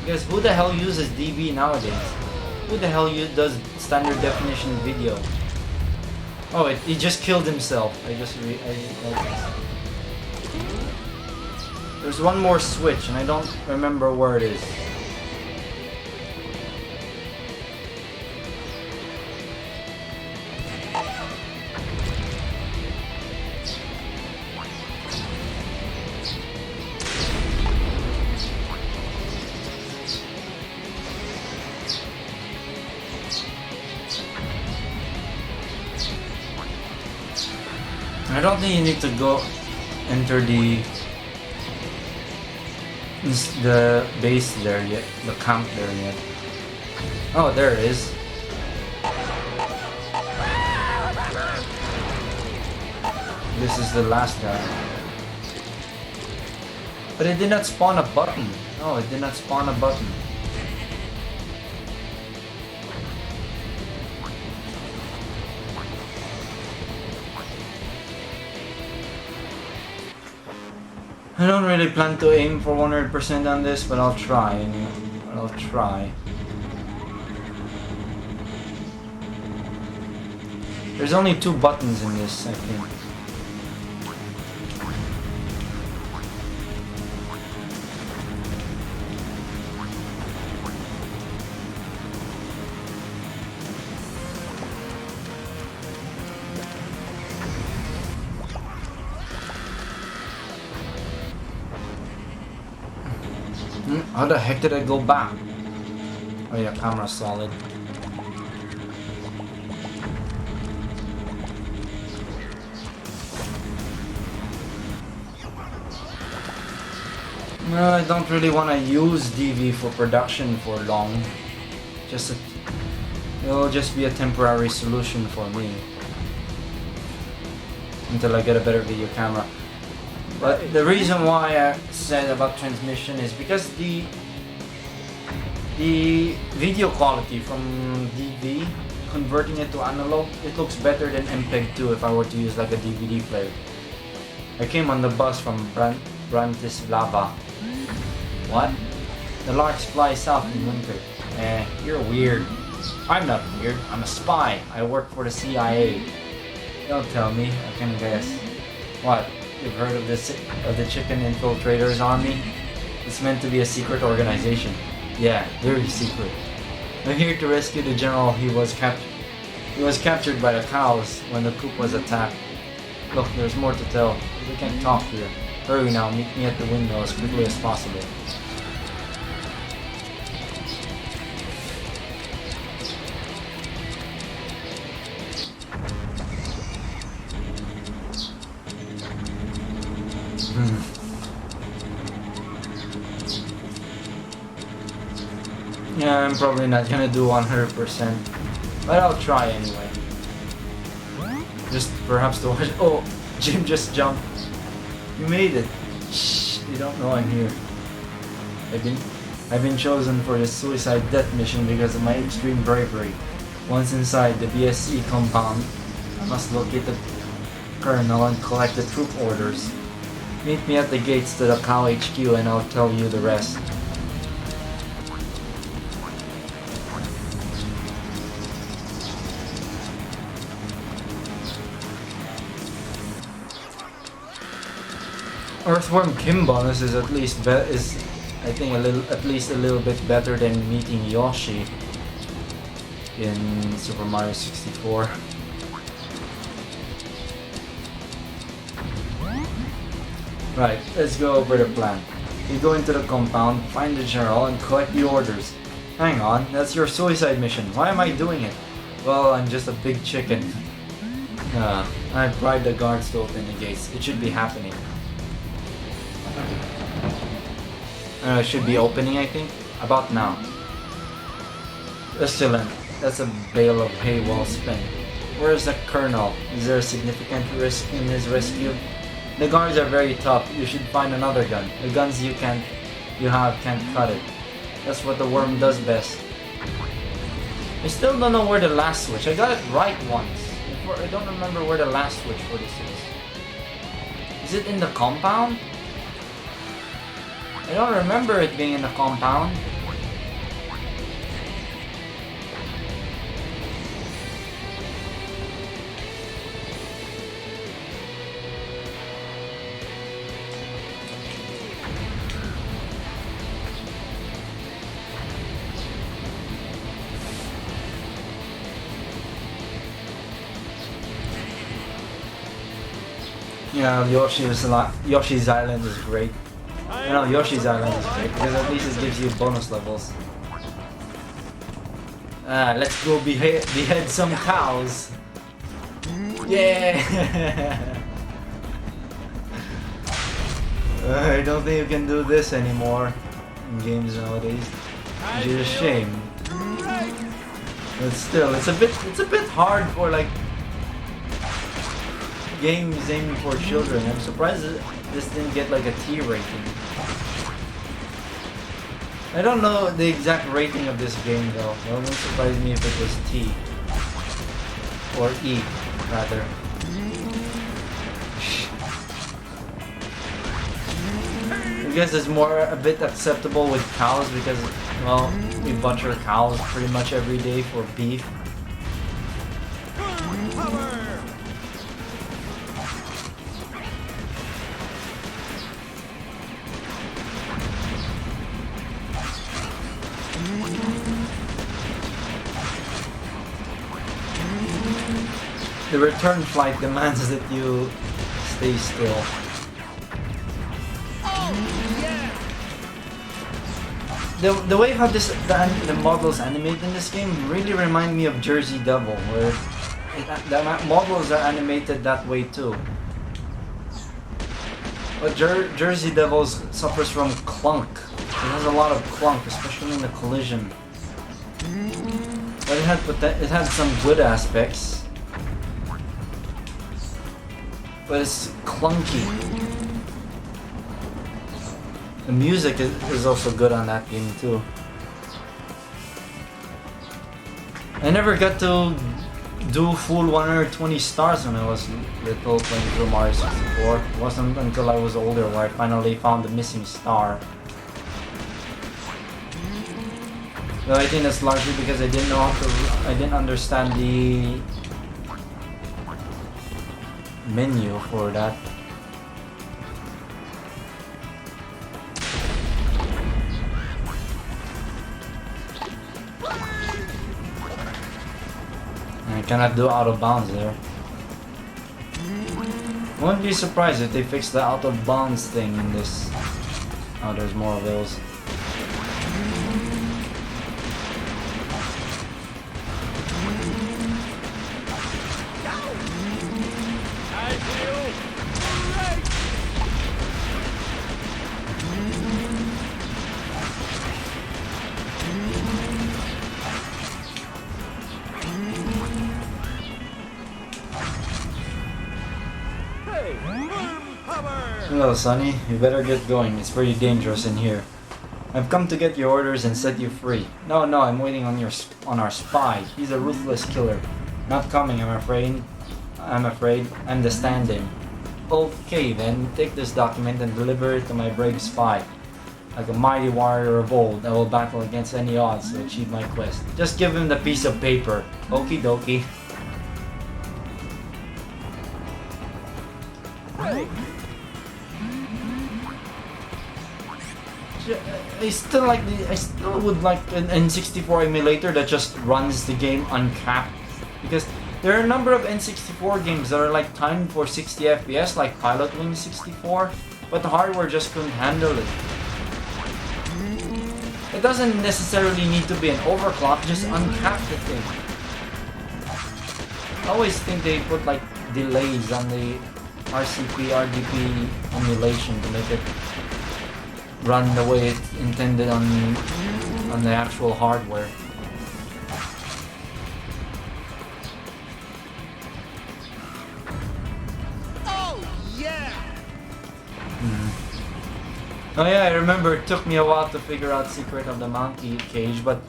Because who the hell uses DV nowadays? Who the hell does standard definition video? Oh, he just killed himself. I There's one more switch, and I don't remember where it is. I don't think you need to go enter the base there yet, the camp there yet. Oh, there it is. This is the last guy. But it did not spawn a button. No, it did not spawn a button. I don't really plan to aim for 100% on this, but I'll try. I'll try. There's only 2 buttons in this, I think. How the heck did I go back? Oh yeah, camera's solid. No, I don't really want to use DV for production for long. It'll just be a temporary solution for me until I get a better video camera. But the reason why I said about transmission is because The video quality from DV, converting it to analog, it looks better than MPEG-2 if I were to use like a DVD player. I came on the bus from Bratislava. What? The larks fly south in winter. You're weird. I'm not weird. I'm a spy. I work for the CIA. Don't tell me. I can guess. What? You've heard of the chicken infiltrators army? It's meant to be a secret organization. Yeah, very secret. I'm here to rescue the general. He was captured by the cows when the coup was attacked. Look, there's more to tell. We can't talk here. Hurry now, meet me at the window as quickly as possible. Yeah, I'm probably not gonna do 100%, but I'll try anyway. Just perhaps to watch. Oh, Jim just jumped. You made it. Shh, they don't know I'm here. I've been chosen for this suicide death mission because of my extreme bravery. Once inside the BSC compound, I must locate the colonel and collect the troop orders. Meet me at the gates to the Cow HQ and I'll tell you the rest. Earthworm Jim bonus is at least I think at least a little bit better than meeting Yoshi in Super Mario 64. Right, let's go over the plan. You go into the compound, find the general, and collect the orders. Hang on, that's your suicide mission. Why am I doing it? Well, I'm just a big chicken. I bribed the guards to open the gates. It should be happening. It should be opening, I think. About now. Excellent. That's a bale of hay well spent. Where is the colonel? Is there a significant risk in his rescue? The guards are very tough. You should find another gun. The guns you can't cut it. That's what the worm does best. I still don't know where the last switch. I got it right once. I don't remember where the last switch for this is. Is it in the compound? I don't remember it being in the compound. Yeah, Yoshi's Island is great. You know, Yoshi's Island is great because at least it gives you bonus levels. Let's go behead some cows. Yeah! I don't think you can do this anymore in games nowadays, which is a shame. But still, it's a bit hard for like games aiming for children. I'm surprised this didn't get like a T rating. I don't know the exact rating of this game though. It wouldn't surprise me if it was T. Or E, rather. I guess it's a bit acceptable with cows because, well, we butcher cows pretty much every day for beef. The return flight demands that you stay still. The way how the models animate in this game really remind me of Jersey Devil, where the models are animated that way too. But Jersey Devil suffers from clunk. It has a lot of clunk, especially in the collision. But it had some good aspects. But it's clunky. The music is also good on that game too. I never got to do full 120 stars when I was little playing through Mario 64. It wasn't until I was older where I finally found the missing star. So I think that's largely because I didn't know how to. I didn't understand the menu for that. I cannot do out of bounds there. I wouldn't be surprised if they fix the out of bounds thing in this. Oh, there's more of those. I feel great. Hey, boom power. Hello, Sonny. You better get going. It's pretty dangerous in here. I've come to get your orders and set you free. No, I'm waiting on our spy. He's a ruthless killer. Not coming, I'm afraid. I'm the stand-in. Okay, then take this document and deliver it to my brave spy. Like a mighty warrior of old, I will battle against any odds to achieve my quest. Just give him the piece of paper. Okie dokie. I still would like an N64 emulator that just runs the game uncapped, because there are a number of N64 games that are like timed for 60 FPS, like Pilot Wing 64, but the hardware just couldn't handle it. It doesn't necessarily need to be an overclock, just uncap the thing. I always think they put like delays on the RCP, RDP emulation to make it run the way it's intended on the actual hardware. Oh yeah. Oh yeah, I remember it took me a while to figure out Secret of the Monkey Cage, but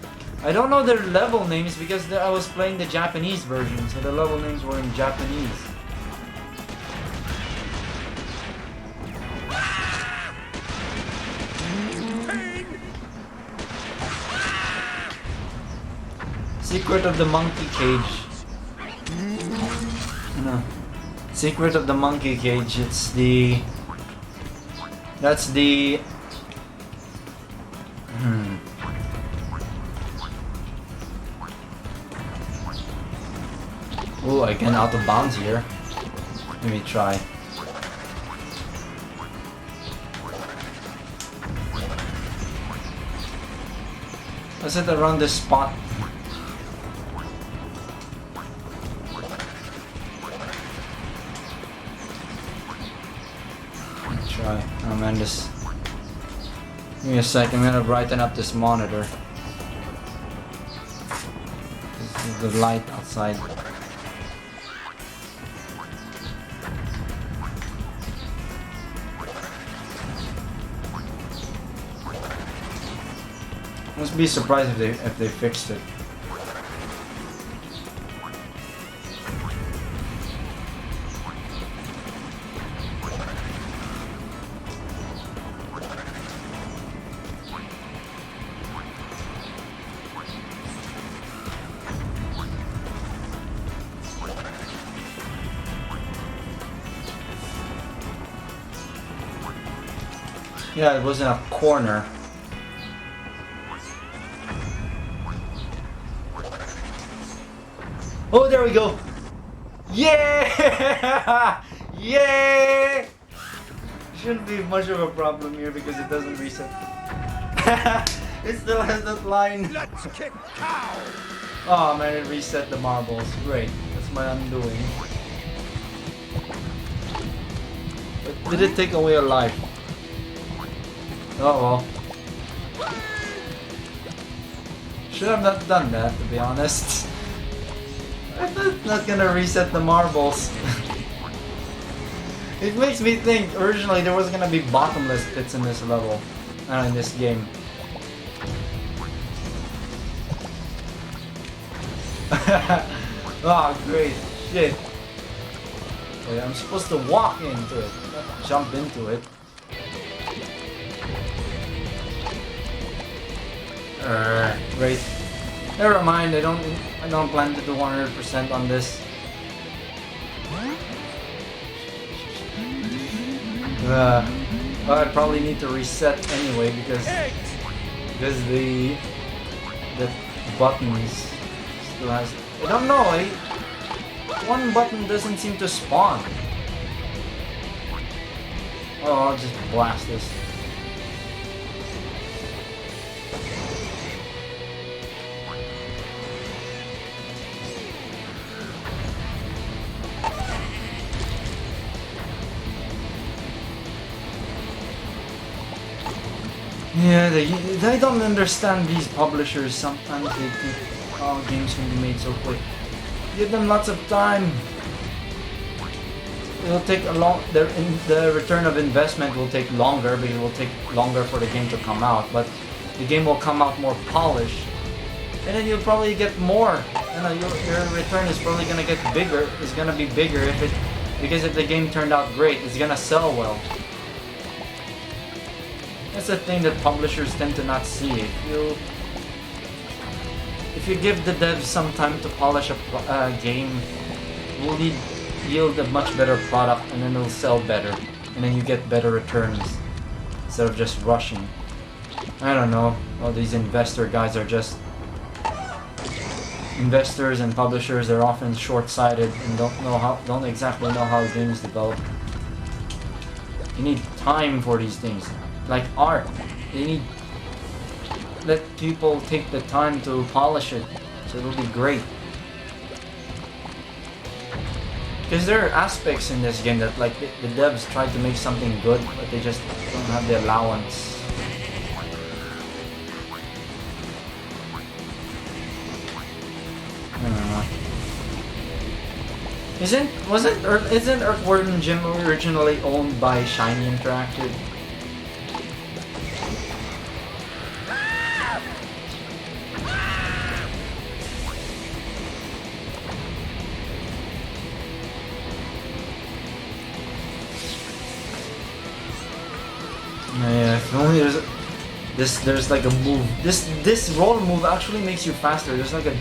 I don't know their level names because I was playing the Japanese version, so the level names were in Japanese. Secret of the Monkey Cage. No. Secret of the Monkey Cage, it's the... That's the... Oh, I can out of bounds here. Let me try. Let's hit around this spot. Try. Oh man, this. Give me a sec, I'm gonna brighten up this monitor. This is the light outside. Must be surprised if they fixed it. Yeah, it was in a corner. Oh, there we go! Yeah! Yeah! Shouldn't be much of a problem here because it doesn't reset. It still has that line. Let's kick cow. Oh man, it reset the marbles. Great. That's my undoing. But did it take away a life? Oh well. Should have not done that, to be honest. I thought it's not gonna reset the marbles. It makes me think originally there was gonna be bottomless pits in this level, in this game. Oh, great. Shit. Okay, I'm supposed to walk into it, not jump into it. Great. Never mind, I don't plan to do 100% on this. Well, I probably need to reset anyway because the buttons still has. I don't know. One button doesn't seem to spawn. Oh, I'll just blast this. Yeah, they don't understand these publishers. Sometimes they think, oh, games can be made so quick. Give them lots of time. It'll take a long. The return of investment will take longer because it will take longer for the game to come out. But the game will come out more polished, and then you'll probably get more. Your return is probably gonna get bigger. It's gonna be bigger because if the game turned out great, it's gonna sell well. That's the thing that publishers tend to not see. If you give the devs some time to polish a game, it will yield a much better product, and then it'll sell better, and then you get better returns instead of just rushing. I don't know. All these investor guys are just investors, and publishers are often short-sighted and don't exactly know how games develop. You need time for these things. Like art, let people take the time to polish it, so it'll be great. Because there are aspects in this game that, like, the devs tried to make something good, but they just don't have the allowance. I don't know. Isn't Earthworm Jim originally owned by Shiny Interactive? Yeah, if only there's like a move. This roll move actually makes you faster. There's like a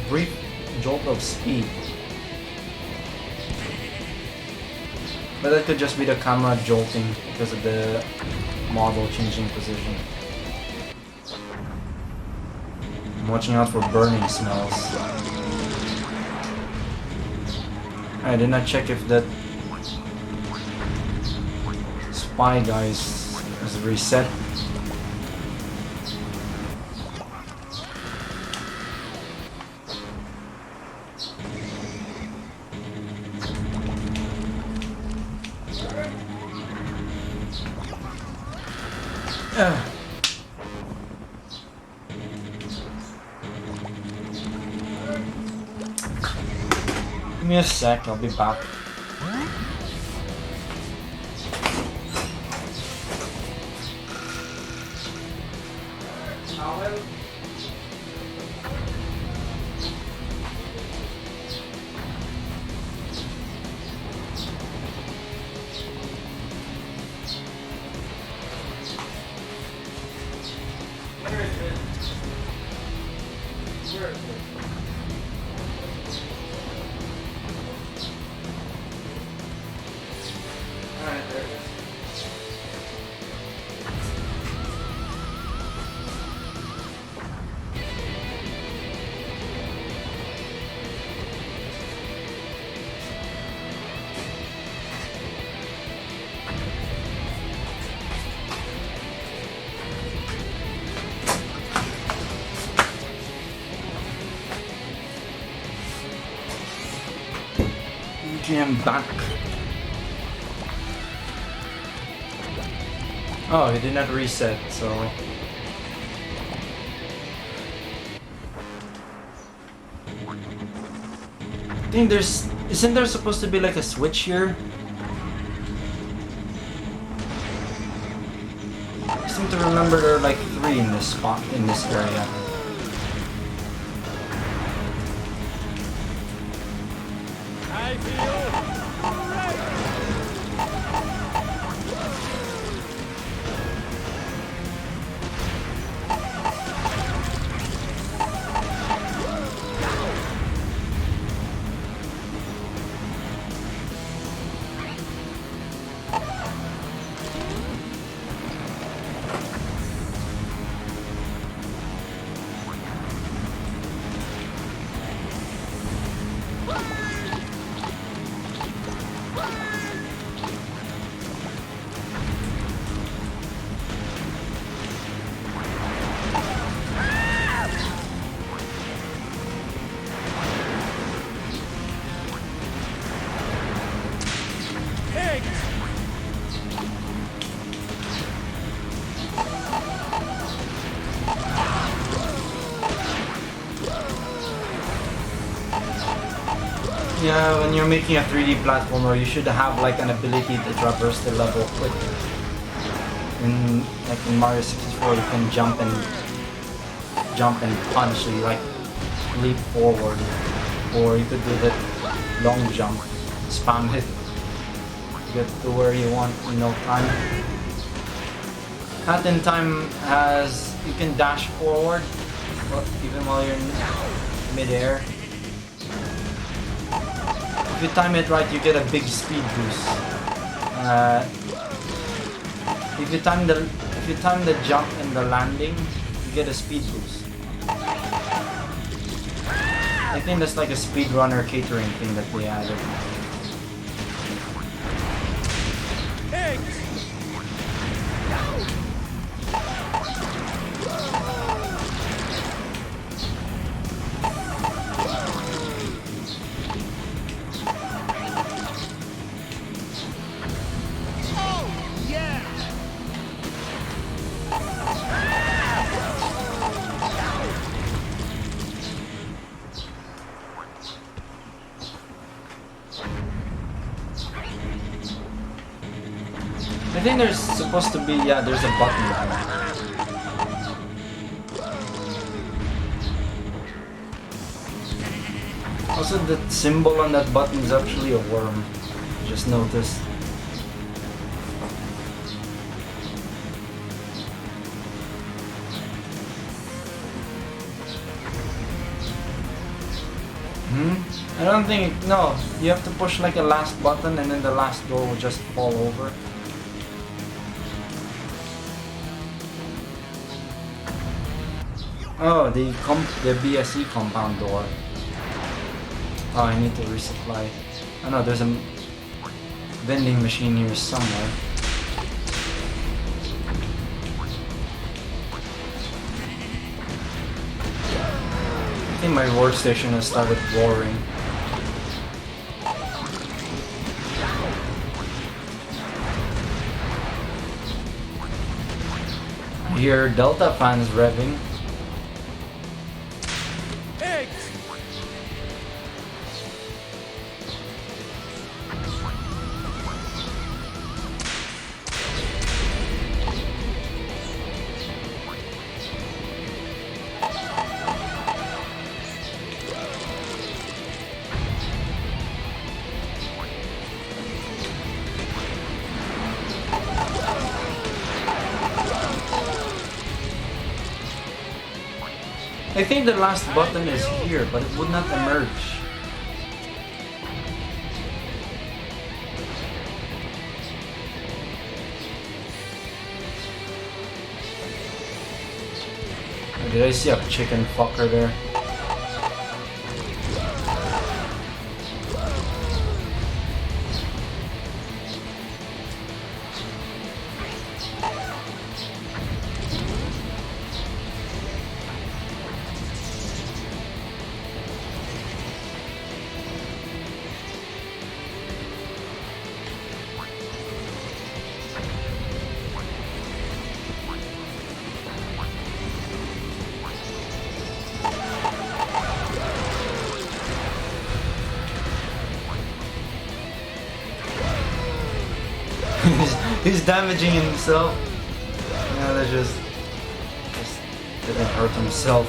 brief jolt of speed. But that could just be the camera jolting because of the model changing position. I'm watching out for burning smells. I did not check if that spy guys is reset. Give me a sec, I'll be back. I'm back. Oh, it did not reset, so... I think isn't there supposed to be like a switch here? I seem to remember there are like 3 in this spot, in this area. Yeah, when you're making a 3D platformer, you should have like an ability to traverse the level quickly. Like in Mario 64, you can jump and punch, so you like leap forward, or you could do that long jump, spam hit, get to where you want in no time. Hat in Time has, you can dash forward, even while you're in mid-air. If you time it right, you get a big speed boost. If you time the jump and the landing, you get a speed boost. I think that's like a speedrunner catering thing that they added. I think there's supposed to be, yeah, there's a button there. Also, the symbol on that button is actually a worm. Just noticed. I don't think, no, you have to push like a last button and then the last door will just fall over. Oh, the BSE compound door. Oh, I need to resupply. Oh no, there's a vending machine here somewhere. I think my workstation has started roaring. I hear Delta fans revving. I think the last button is here, but it would not emerge. Did I see a chicken fucker there? He's damaging himself. Yeah, that just didn't hurt himself.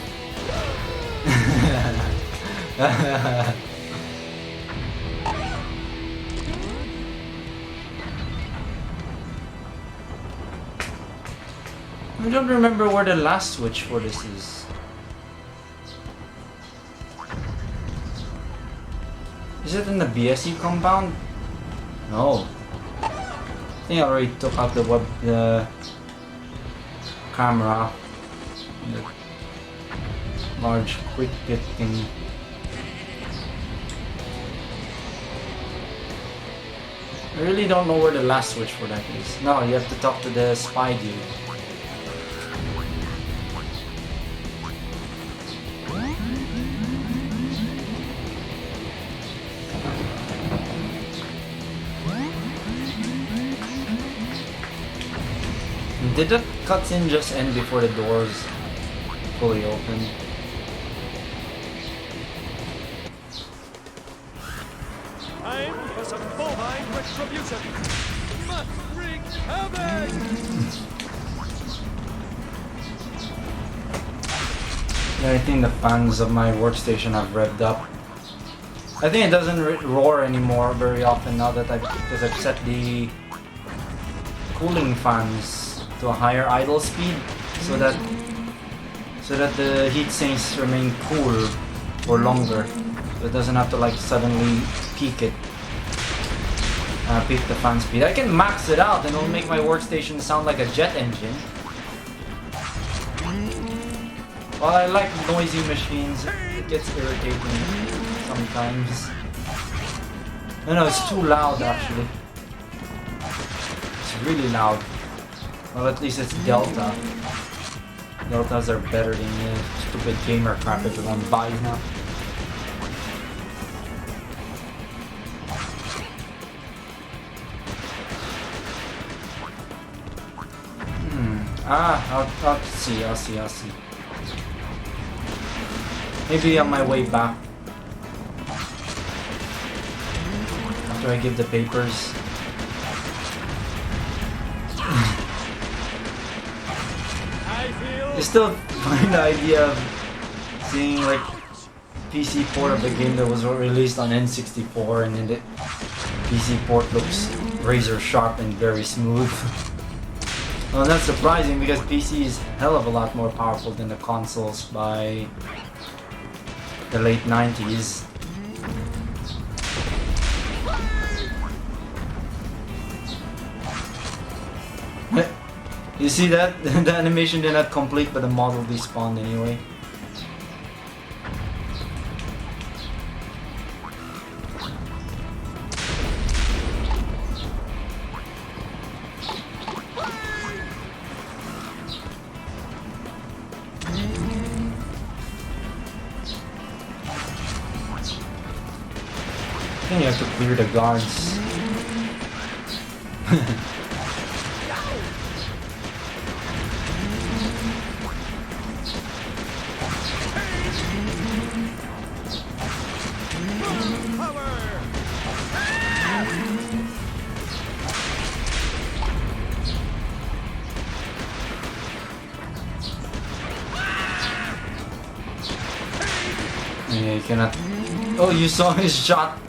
I don't remember where the last switch for this is. Is it in the BSE compound? No. I think I already took out the camera, the large quick get thing. I really don't know where the last switch for that is. No, you have to talk to the spy dude. Did the cutscene just end before the doors fully opened? Retribution must wreak havoc! Yeah, I think the fans of my workstation have revved up. I think it doesn't roar anymore very often now that because I've set the cooling fans to a higher idle speed so that the heat sinks remain cool for longer. So it doesn't have to like suddenly peak it. Peak the fan speed. I can max it out and it'll make my workstation sound like a jet engine. Well, I like noisy machines. It gets irritating sometimes. No, it's too loud actually. It's really loud. Well, at least it's Delta. Deltas are better than the stupid gamer crap everyone buys now. I'll see. Maybe on my way back. After I give the papers. I still find the idea of seeing like PC port of the game that was released on N64 and then the PC port looks razor sharp and very smooth. Well, that's surprising because PC is a hell of a lot more powerful than the consoles by the late 90s. You see that? The animation did not complete, but the model despawned anyway. I think you have to clear the guards. Yeah, you cannot. Oh, you saw his shot.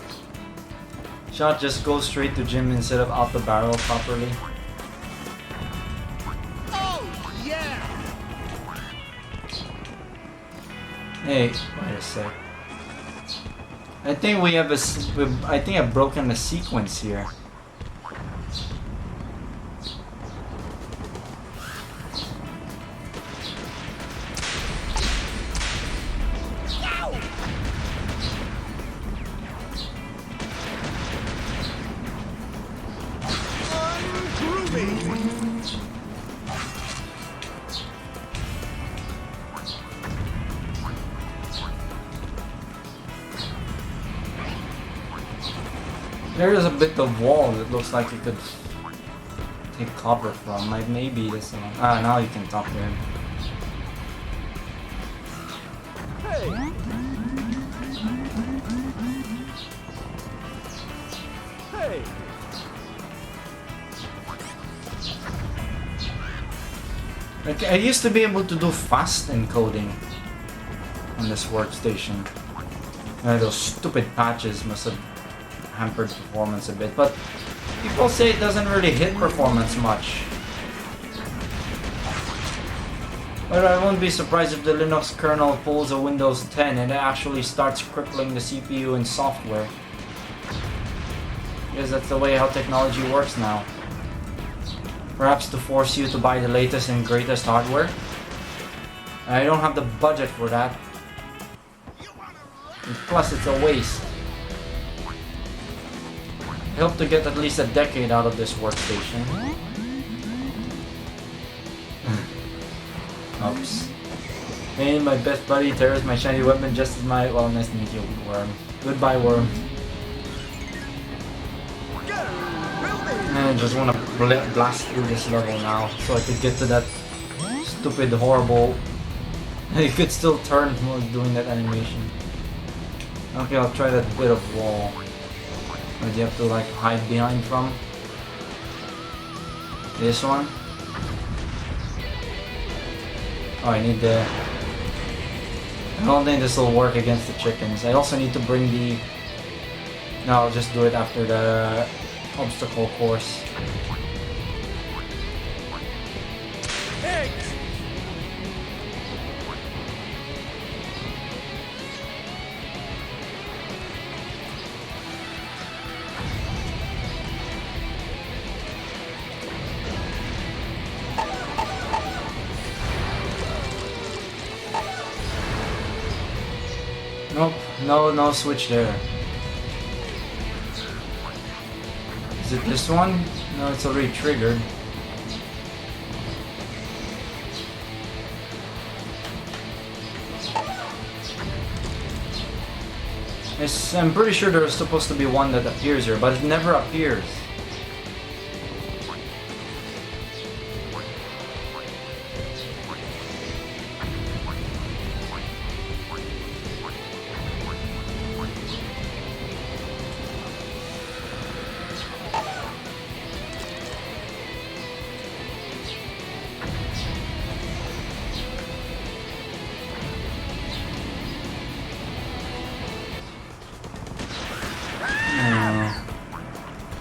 Shot just goes straight to Jim instead of out the barrel properly. Oh yeah! Hey, wait a sec. I think we have I think I've broken the sequence here. There is a bit of wall that looks like you could take copper from. Like maybe this one. Ah, now you can talk to him. Hey! Hey! Like, I used to be able to do fast encoding on this workstation. Those stupid patches must have hampered performance a bit, but people say it doesn't really hit performance much. But I won't be surprised if the Linux kernel pulls a Windows 10 and it actually starts crippling the CPU and software. Because that's the way how technology works now. Perhaps to force you to buy the latest and greatest hardware. I don't have the budget for that. And plus it's a waste. I hope to get at least a decade out of this workstation. Oops. Hey, my best buddy tears my shiny weapon just as my... Well, nice to meet you, Worm. Goodbye, Worm. I just want to blast through this level now so I could get to that stupid, horrible... I could still turn while doing that animation. Okay, I'll try that bit of wall. But you have to like hide behind from. This one. Oh, I need the... I don't think this will work against the chickens. I also need to bring the... No, I'll just do it after the obstacle course. Eggs! Nope, no switch there. Is it this one? No, it's already triggered. I'm pretty sure there's supposed to be one that appears here, but it never appears.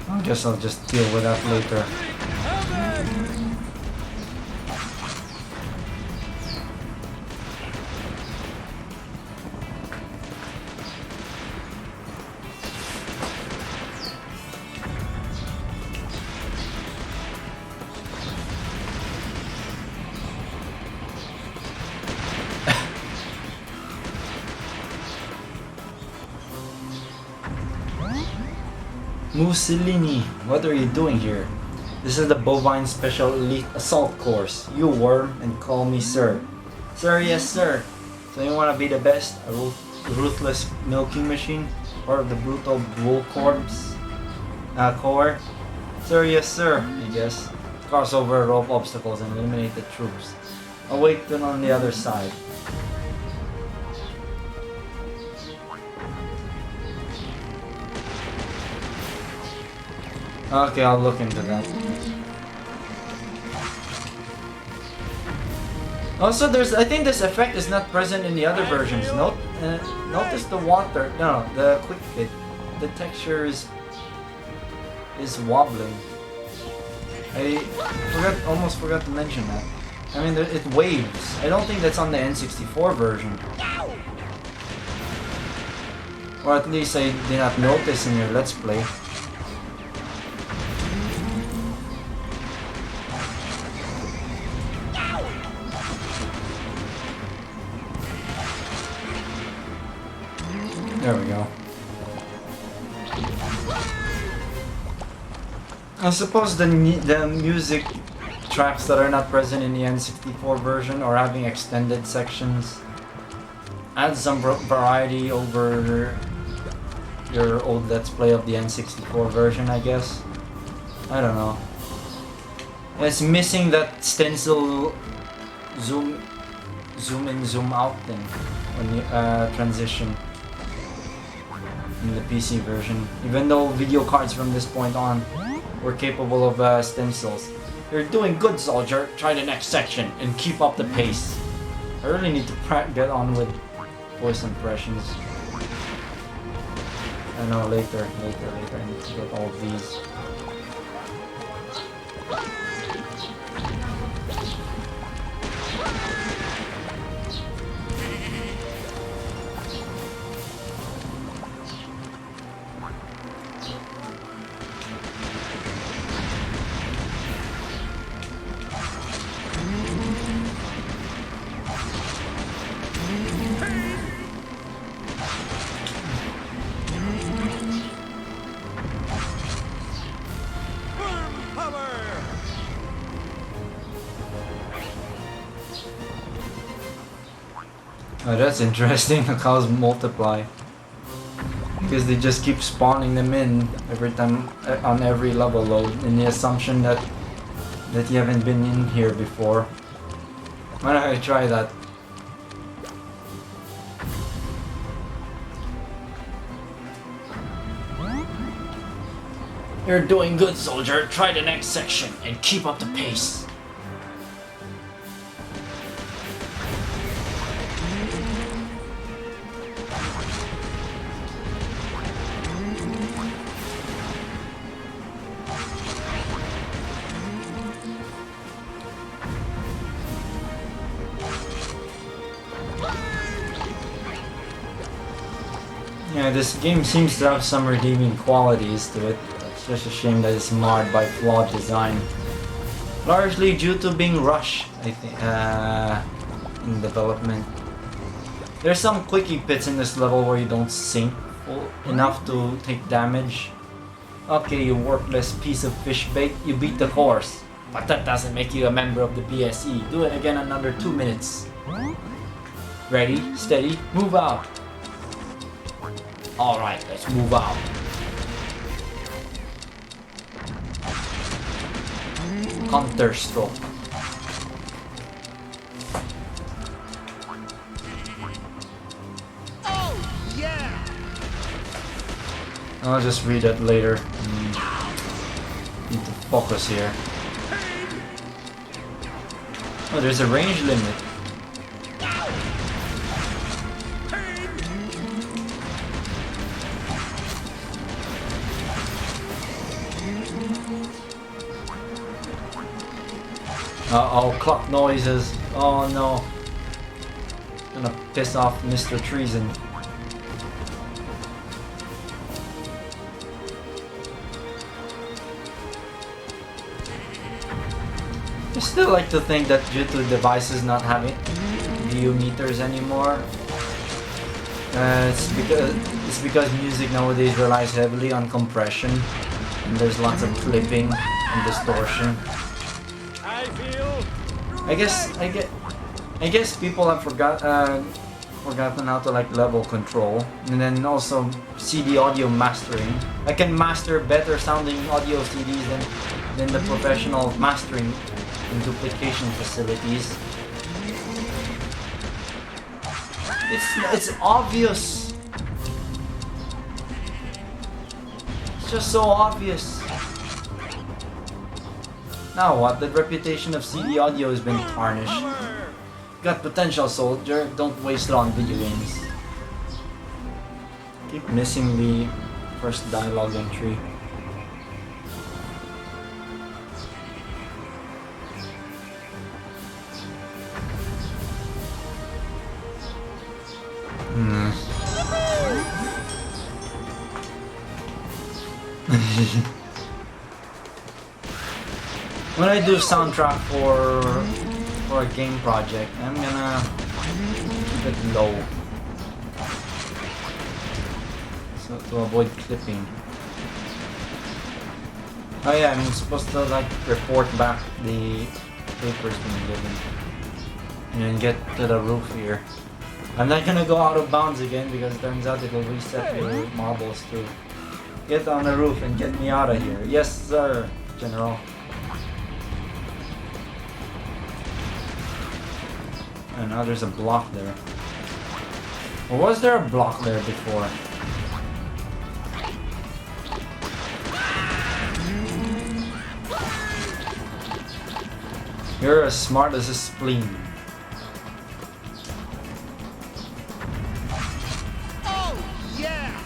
I guess I'll just deal with that later. Mussolini, what are you doing here? This is the Bovine Special Elite Assault Course. You worm and call me sir. Sir, yes sir. So you want to be the best? A ruthless milking machine? Or the brutal bull corpse? Core? Sir, yes sir, I guess. Cross over rope obstacles and eliminate the troops. Await them on the other side. Okay, I'll look into that. Also, I think this effect is not present in the other versions. Notice the water. No, the quick fit. The texture is wobbling. I almost forgot to mention that. I mean, it waves. I don't think that's on the N64 version. Or at least I did not notice in your Let's Play. There we go. I suppose the music tracks that are not present in the N64 version or having extended sections add some variety over your old Let's Play of the N64 version, I guess. I don't know. It's missing that stencil zoom in, zoom out thing when you transition in the PC version. Even though video cards from this point on were capable of stencils. You're doing good, soldier. Try the next section and keep up the pace. I really need to get on with voice impressions. I know, later. I need to get all of these. Oh, that's interesting. The cows multiply because they just keep spawning them in every time on every level load, in the assumption that you haven't been in here before. Why don't I try that? You're doing good, soldier. Try the next section and keep up the pace. Yeah, this game seems to have some redeeming qualities to it. It's just a shame that it's marred by flawed design. Largely due to being rushed, I think, in development. There's some quickie pits in this level where you don't sink enough to take damage. Okay, you worthless piece of fish bait, you beat the horse. But that doesn't make you a member of the BSE. Do it again in under 2 minutes. Ready, steady, move out. Alright, let's move out. Counter stroke. Oh, yeah! I'll just read it later. Need to focus here. Oh, there's a range limit. Uh-oh, clock noises. Oh no. Gonna piss off Mr. Treason. I still like to think that due to devices not having view meters anymore, it's because music nowadays relies heavily on compression, and there's lots of clipping and distortion. I guess people have forgotten how to like level control, and then also CD audio mastering. I can master better sounding audio CDs than the professional mastering and duplication facilities. It's obvious. It's just so obvious. Now what? The reputation of CD audio has been tarnished. Got potential, soldier. Don't waste it on video games. Keep missing the first dialogue entry. When I do soundtrack for a game project, I'm gonna keep it low, so to avoid clipping. Oh yeah, I'm supposed to like report back the papers being given, and then get to the roof here. I'm not gonna go out of bounds again because it turns out it will reset the marbles to get on the roof and get me out of here. Yes, sir, General. And now there's a block there. Or was there a block there before? You're as smart as a spleen. Oh, yeah!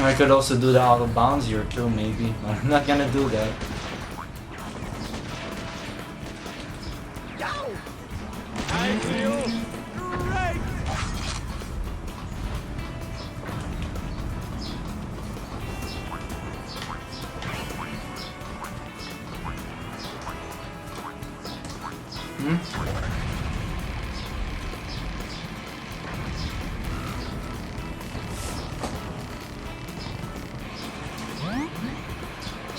I could also do the out of bounds here too, maybe. But I'm not gonna do that. I feel great!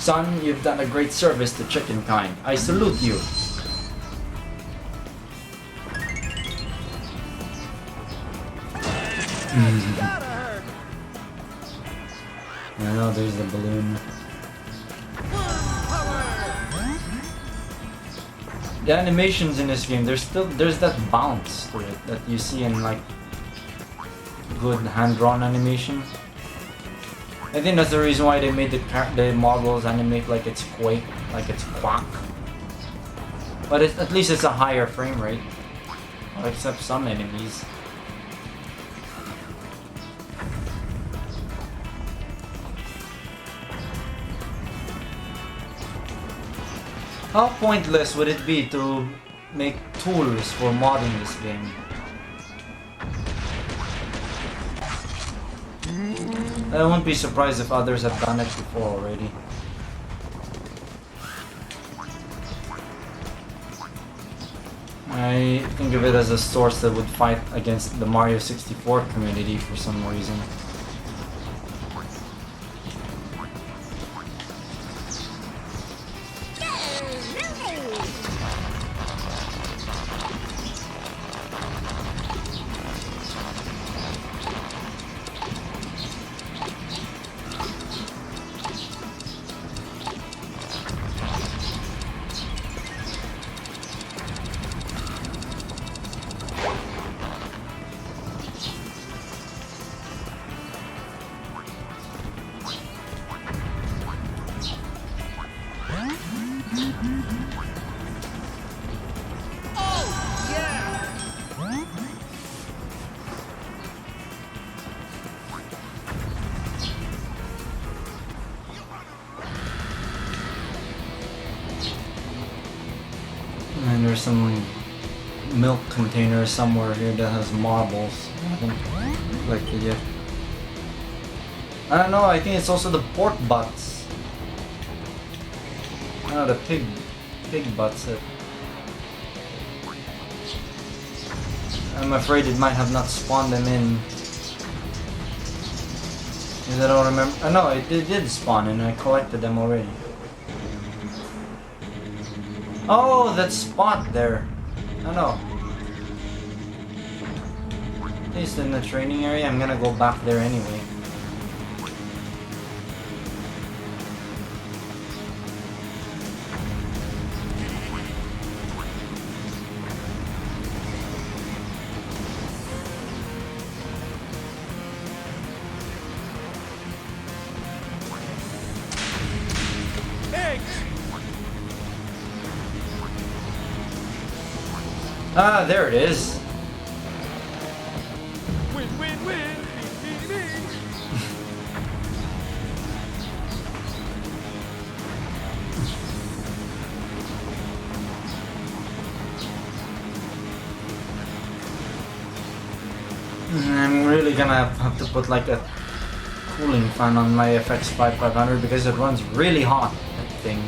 Son, you've done a great service to chicken kind. I salute you. Gotta hurt. I know there's the balloon. The animations in this game, there's that bounce to it that you see in like good hand-drawn animation. I think that's the reason why they made the models animate like it's Quake, like it's Quack. But at least it's a higher frame rate, except some enemies. How pointless would it be to make tools for modding this game? I won't be surprised if others have done it before already. I think of it as a source that would fight against the Mario 64 community for some reason. And there's some milk container somewhere here that has marbles. I haven't collected yet. I don't know, I think it's also the pork butts. No, the pig butts. I'm afraid it might have not spawned them in. Because I don't remember. Oh no, it did spawn and I collected them already. Oh, that spot there. I know. At least in the training area, I'm gonna go back there anyway. Ah, there it is. Win, win, win. I'm really gonna have to put like a cooling fan on my FX 5500 because it runs really hot, that thing.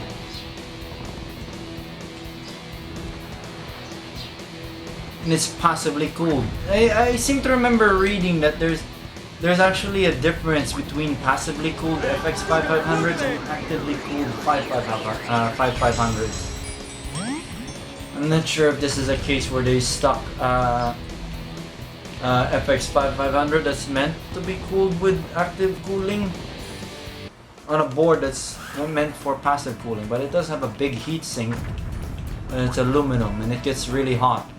And it's passively cooled. I seem to remember reading that there's actually a difference between passively cooled FX 5500s and actively cooled 5500s. I'm not sure if this is a case where they stuck FX 5500 that's meant to be cooled with active cooling on a board that's meant for passive cooling, but it does have a big heat sink and it's aluminum and it gets really hot.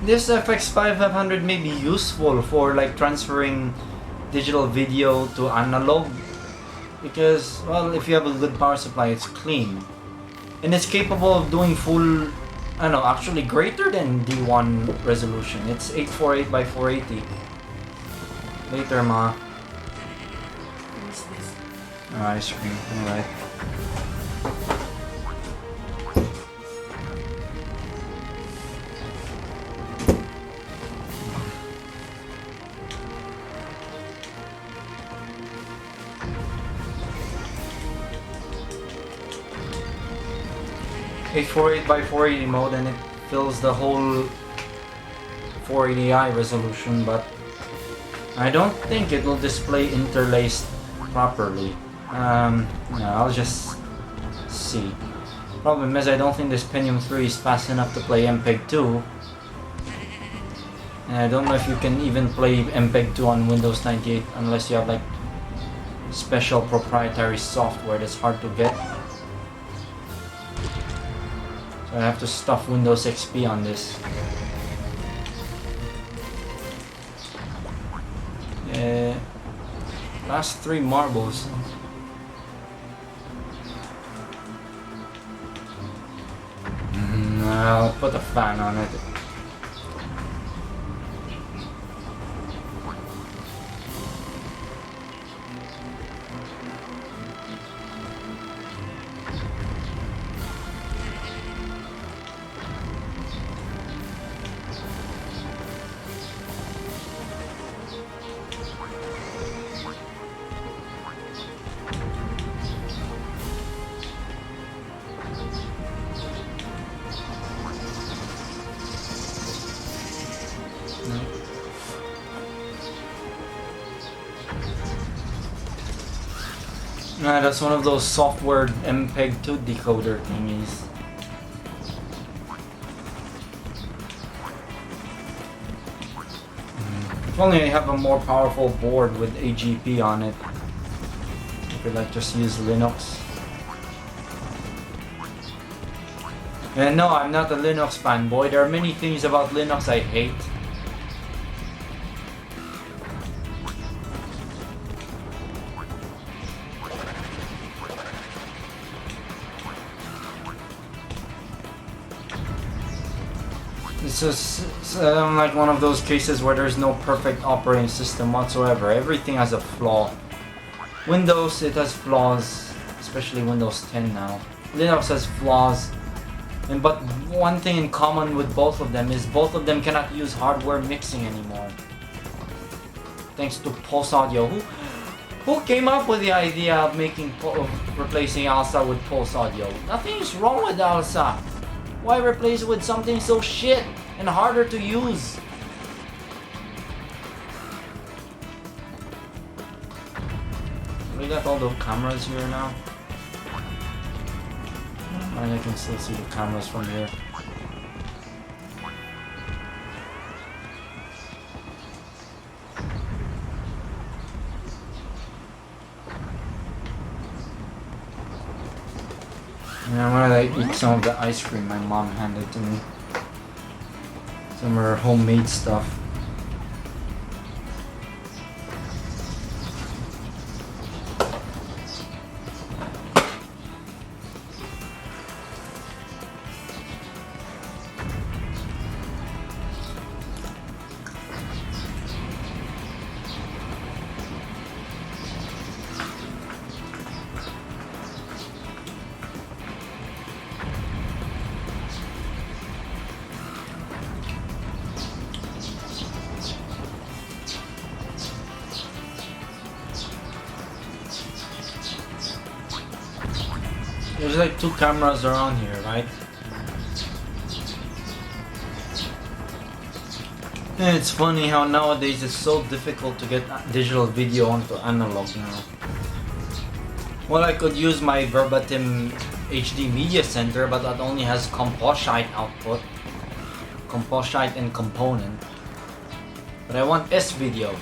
This FX 5500 may be useful for like transferring digital video to analog because, well, if you have a good power supply, it's clean and it's capable of doing full, I don't know, actually greater than D1 resolution. It's 848 by 480. Later, ma. Oh, ice cream. Alright. a 480x480 mode and it fills the whole 480i resolution, but I don't think it will display interlaced properly. No, I'll just see. Problem is I don't think this Pentium 3 is fast enough to play MPEG 2. And I don't know if you can even play MPEG 2 on Windows 98 unless you have like special proprietary software that's hard to get. So I have to stuff Windows XP on this. Last 3 marbles. I'll put a fan on it. That's one of those software MPEG 2 decoder thingies. If only I have a more powerful board with AGP on it. I could like just use Linux. And no, I'm not a Linux fanboy. There are many things about Linux I hate. It's just like one of those cases where there's no perfect operating system whatsoever. Everything has a flaw. Windows, it has flaws, especially Windows 10 now. Linux has flaws, but one thing in common with both of them is both of them cannot use hardware mixing anymore. Thanks to Pulse Audio. Who came up with the idea of replacing ALSA with Pulse Audio? Nothing is wrong with ALSA. Why replace it with something so shit and harder to use? We got all the cameras here now. And I can still see the cameras from here. Yeah, I'm gonna eat some of the ice cream my mom handed to me. Some of her homemade stuff. There's like 2 cameras around here, right? And it's funny how nowadays it's so difficult to get digital video onto analog now. Well, I could use my verbatim HD media center, but that only has composite output. Composite and component. But I want S-video.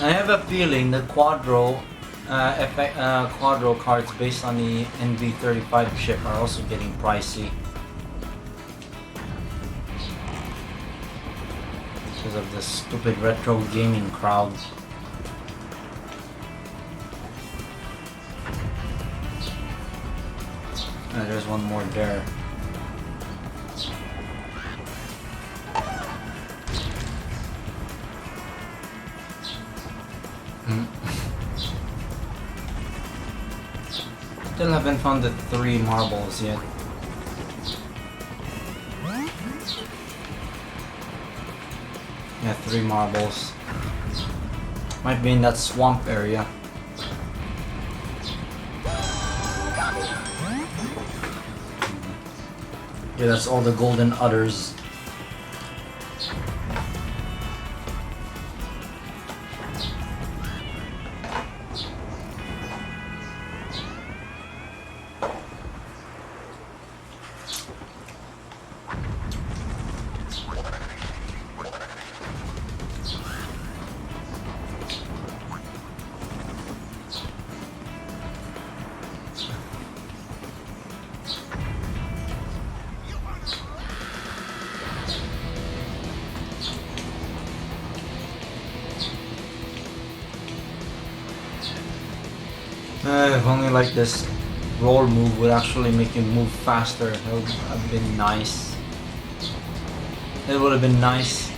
I have a feeling the Quadro Quadro cards based on the NV35 chip are also getting pricey. because of this stupid retro gaming crowd. And there's one more there. Still haven't found the 3 marbles yet. Yeah, 3 marbles. Might be in that swamp area. Yeah, that's all the golden udders. If only like this roll move would actually make him move faster, that would have been nice. It would have been nice.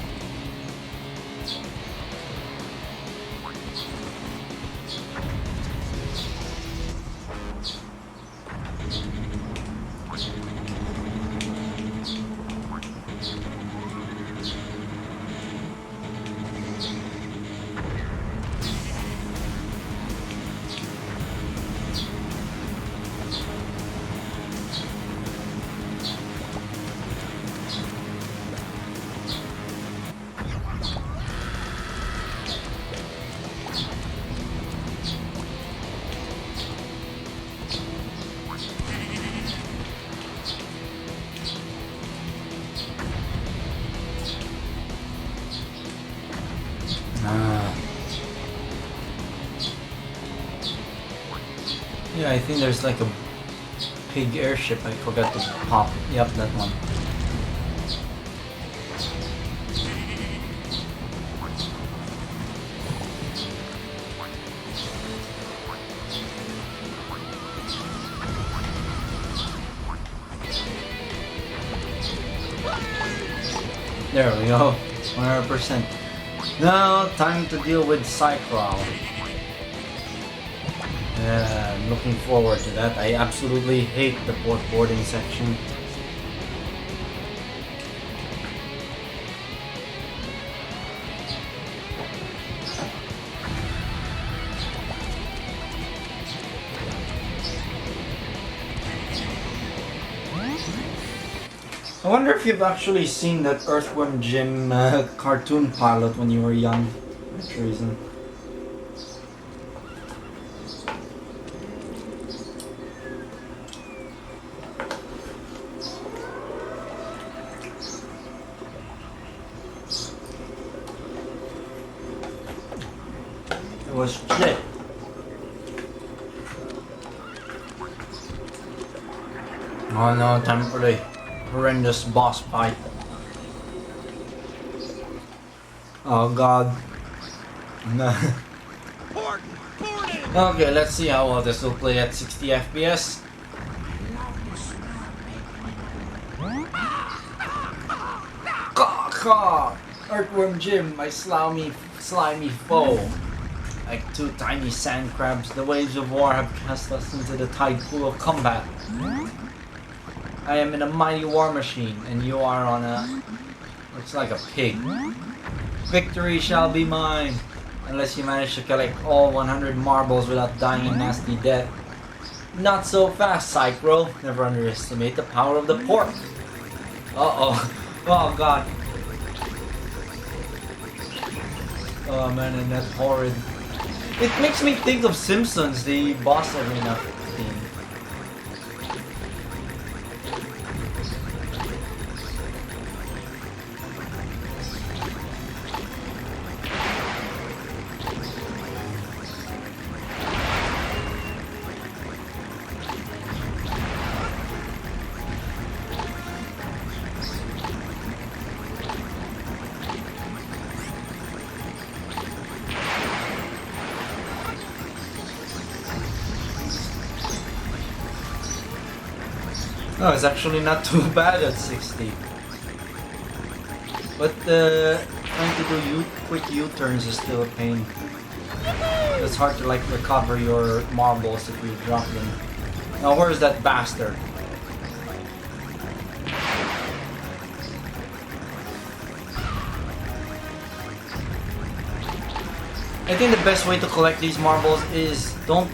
Yeah, I think there's like a pig airship I forgot to pop. Yep, that one. There we go. 100%. Now, time to deal with Cyclow. Yeah, I'm looking forward to that. I absolutely hate the port boarding section. I wonder if you've actually seen that Earthworm Jim cartoon pilot when you were young. For some reason. It was shit. Oh no, time for the horrendous boss fight. Oh god. No. Okay, let's see how well this will play at 60 FPS. Earthworm Jim, my slimy foe. Like 2 tiny sand crabs, the waves of war have cast us into the tide pool of combat. I am in a mighty war machine, and you are on a... looks like a pig. Victory shall be mine, unless you manage to collect all 100 marbles without dying a nasty death. Not so fast, Cycro. Never underestimate the power of the pork. Uh-oh. Oh god. Oh man, and that's horrid. It makes me think of Simpsons, the boss arena theme. No, it's actually not too bad at 60. But trying to do quick U-turns is still a pain. It's hard to like recover your marbles if you drop them. Now where's that bastard? I think the best way to collect these marbles is don't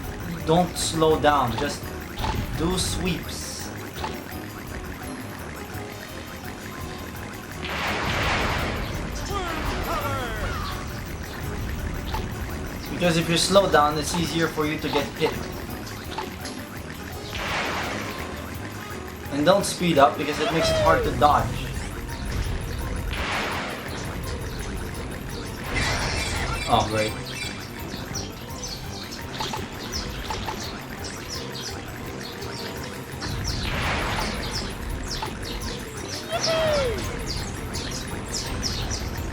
slow down, just do sweeps. Because if you slow down, it's easier for you to get hit. And don't speed up because it makes it hard to dodge. Oh, great.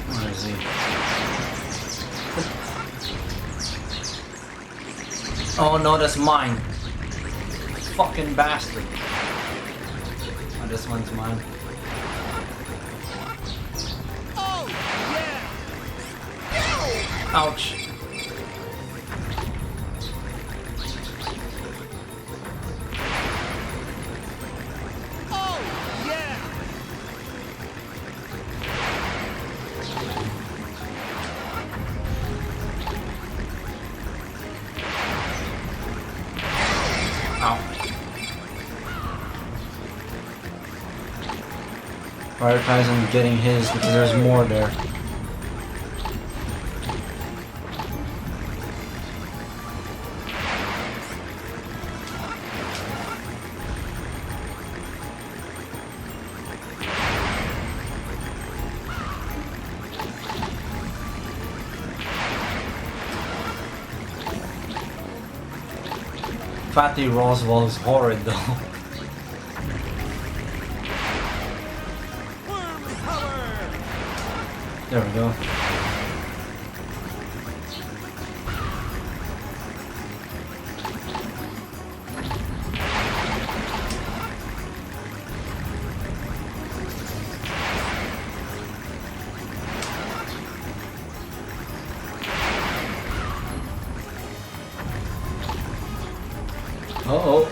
Where is he? Oh no, that's mine. Fucking bastard. Oh, this one's mine. Oh, yeah. Ouch. Oh, yeah. Ow. Prioritize on getting his because there's more there. Fatty Roswell is horrid though. Worm power. There we go. Uh-oh.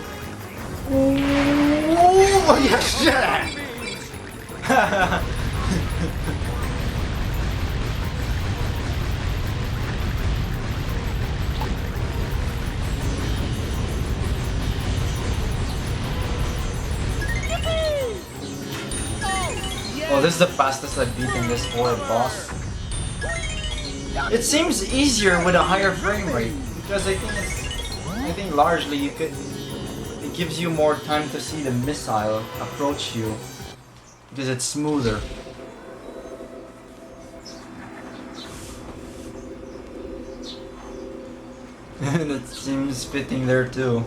Oh, yes, yeah. Oh, this is the fastest I've beaten this horror boss. It seems easier with a higher frame rate because I think largely it gives you more time to see the missile approach you because it's smoother. And it seems fitting there too.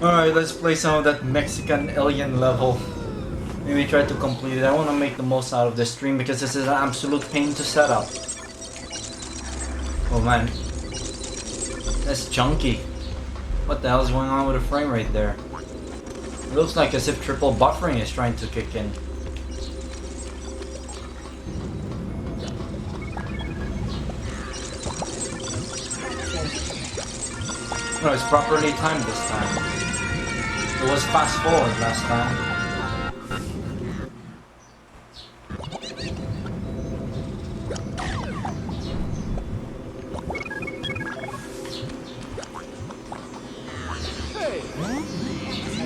Alright, let's play some of that Mexican alien level. Maybe try to complete it. I want to make the most out of this stream because this is an absolute pain to set up. Oh man. That's chunky. What the hell is going on with the frame rate there? It looks like as if triple buffering is trying to kick in. No, it's properly timed this time. It was fast forward last time.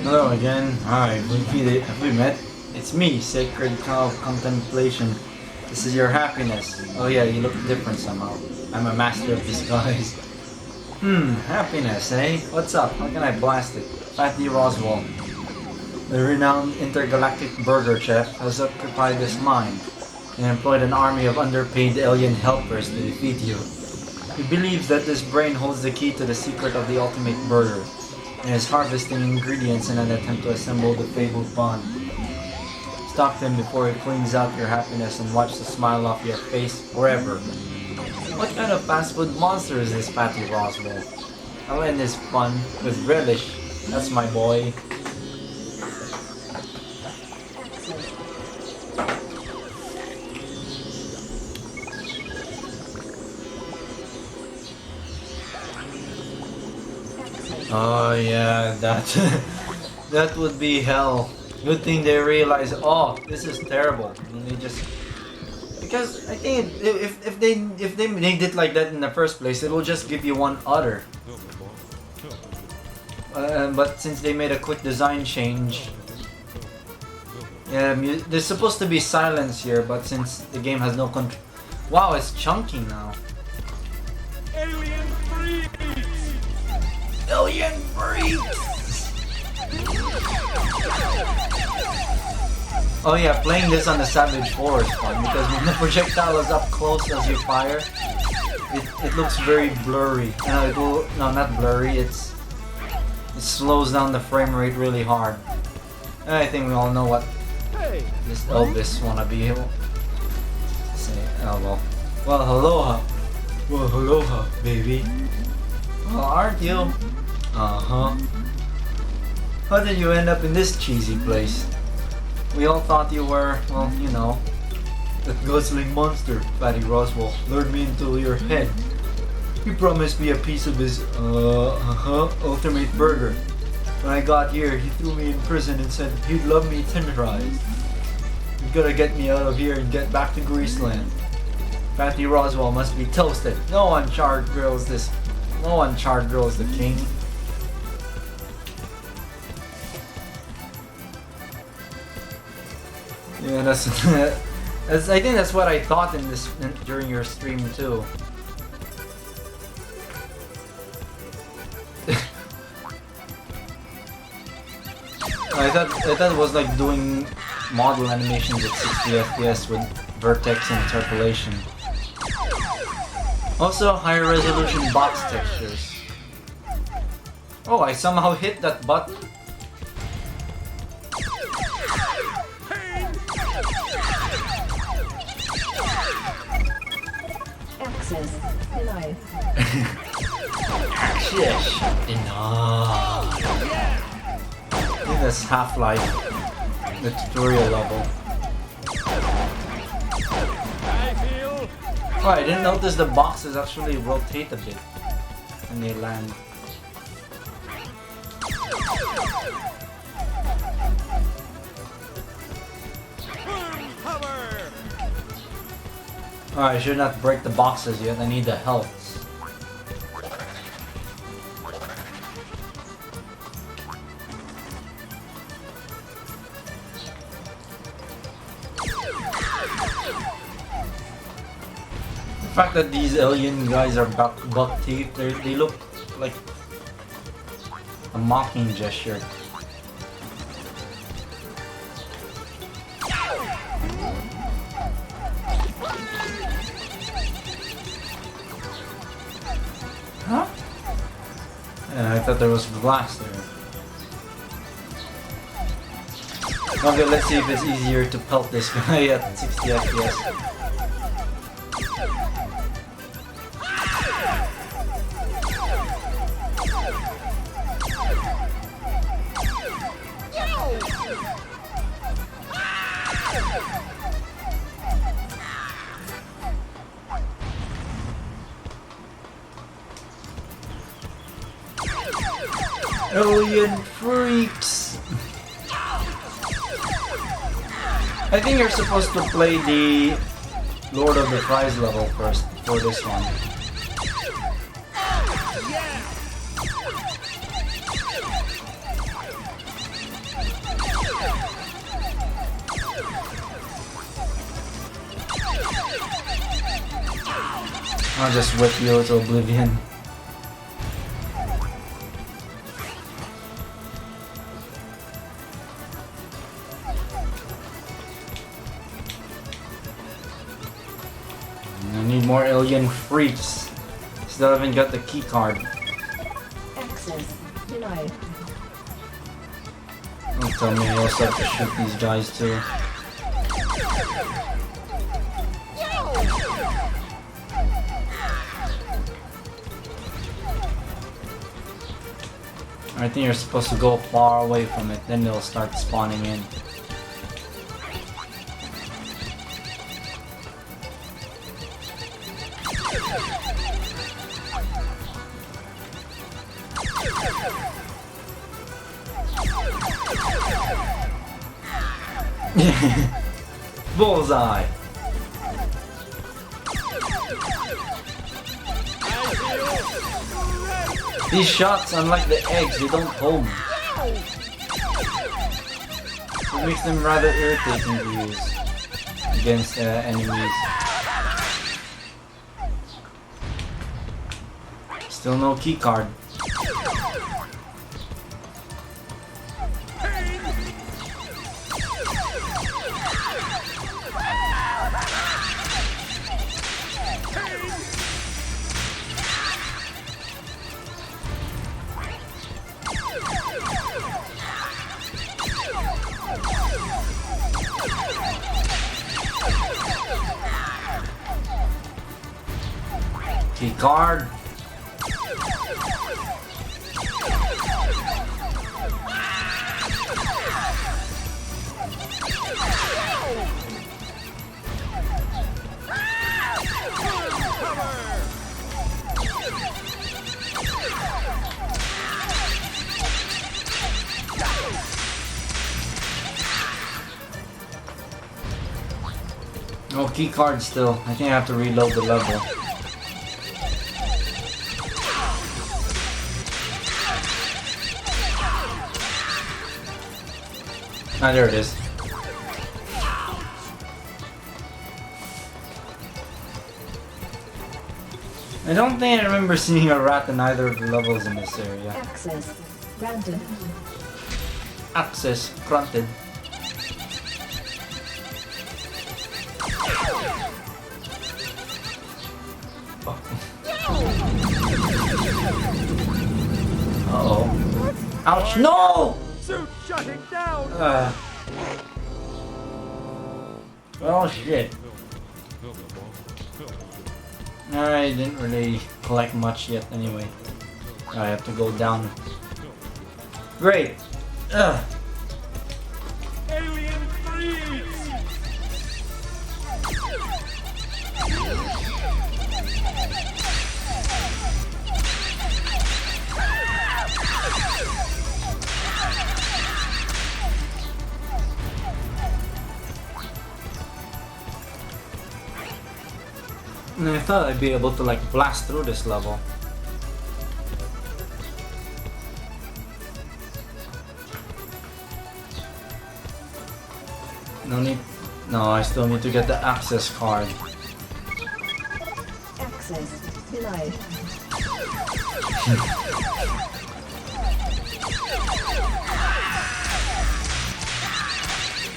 Hello again. Alright, have we met? It's me, Sacred Cow of Contemplation. This is your happiness. Oh yeah, you look different somehow. I'm a master of disguise. Happiness, eh? What's up? How can I blast it? Fatty Roswell, the renowned intergalactic burger chef, has occupied this mine and employed an army of underpaid alien helpers to defeat you. He believes that this brain holds the key to the secret of the ultimate burger, and is harvesting ingredients in an attempt to assemble the fabled bond. Stop him before he cleans out your happiness and wipes the smile off your face forever. What kind of fast food monster is this Fatty Roswell? I'll end this fun with relish. That's my boy. Oh yeah, that that would be hell. Good thing they realize, oh, this is terrible. And they just because I think if they made it like that in the first place, it will just give you one udder. But since they made a quick design change, yeah, there's supposed to be silence here, but since the game has no control, wow, it's chunky now. Alien freaks! Alien freaks! Oh yeah, playing this on the Savage 4 is fun because when the projectile is up close as you fire, it looks very blurry. No, not blurry. It slows down the frame rate really hard. And I think we all know what this Elvis wanna be. Say, oh well. Well, aloha. Well, aloha, baby. Well, aren't you? Uh-huh. How did you end up in this cheesy place? We all thought you were, well, you know, that guzzling monster, Fatty Roswell, lured me into your head. He promised me a piece of his, ultimate burger. When I got here, he threw me in prison and said he'd love me tenderized. You gotta get me out of here and get back to Greaseland. Fatty Roswell must be toasted. No one charred grills the king. Yeah, that's I think that's what I thought during your stream too. I thought it was like doing model animations at 60 FPS with vertex interpolation. Also higher resolution box textures. Oh, I somehow hit that button? Access denied. Access denied. I think that's Half-Life, the tutorial level. Oh, I didn't notice the boxes actually rotate a bit when they land. Oh, I should not break the boxes yet, I need the healths. The fact that these alien guys are buck teeth, they look like a mocking gesture. Huh? Yeah, I thought there was glass there. Okay, let's see if it's easier to pelt this guy at 60 FPS. Alien freaks! I think you're supposed to play the Lord of the Flies level first for this one. I'll just whip you to oblivion. I need more alien freaks. Still haven't got the key card. Access denied. Don't tell me I also have to shoot these guys too. I think you're supposed to go far away from it, then they'll start spawning in. Bullseye. These shots, unlike the eggs, they don't home. It makes them rather irritating to use against enemies. Still no key card. Key card. Oh, key card still. I think I have to reload the level. Ah, there it is. I don't think I remember seeing a rat in either of the levels in this area. Access granted. Access granted. Uh-oh. Ouch, no! Suit shutting down! Oh shit. I didn't really collect much yet anyway. I have to go down. Great! Ugh. Alien freeze! And I thought I'd be able to like blast through this level. No need. No, I still need to get the access card. Access denied.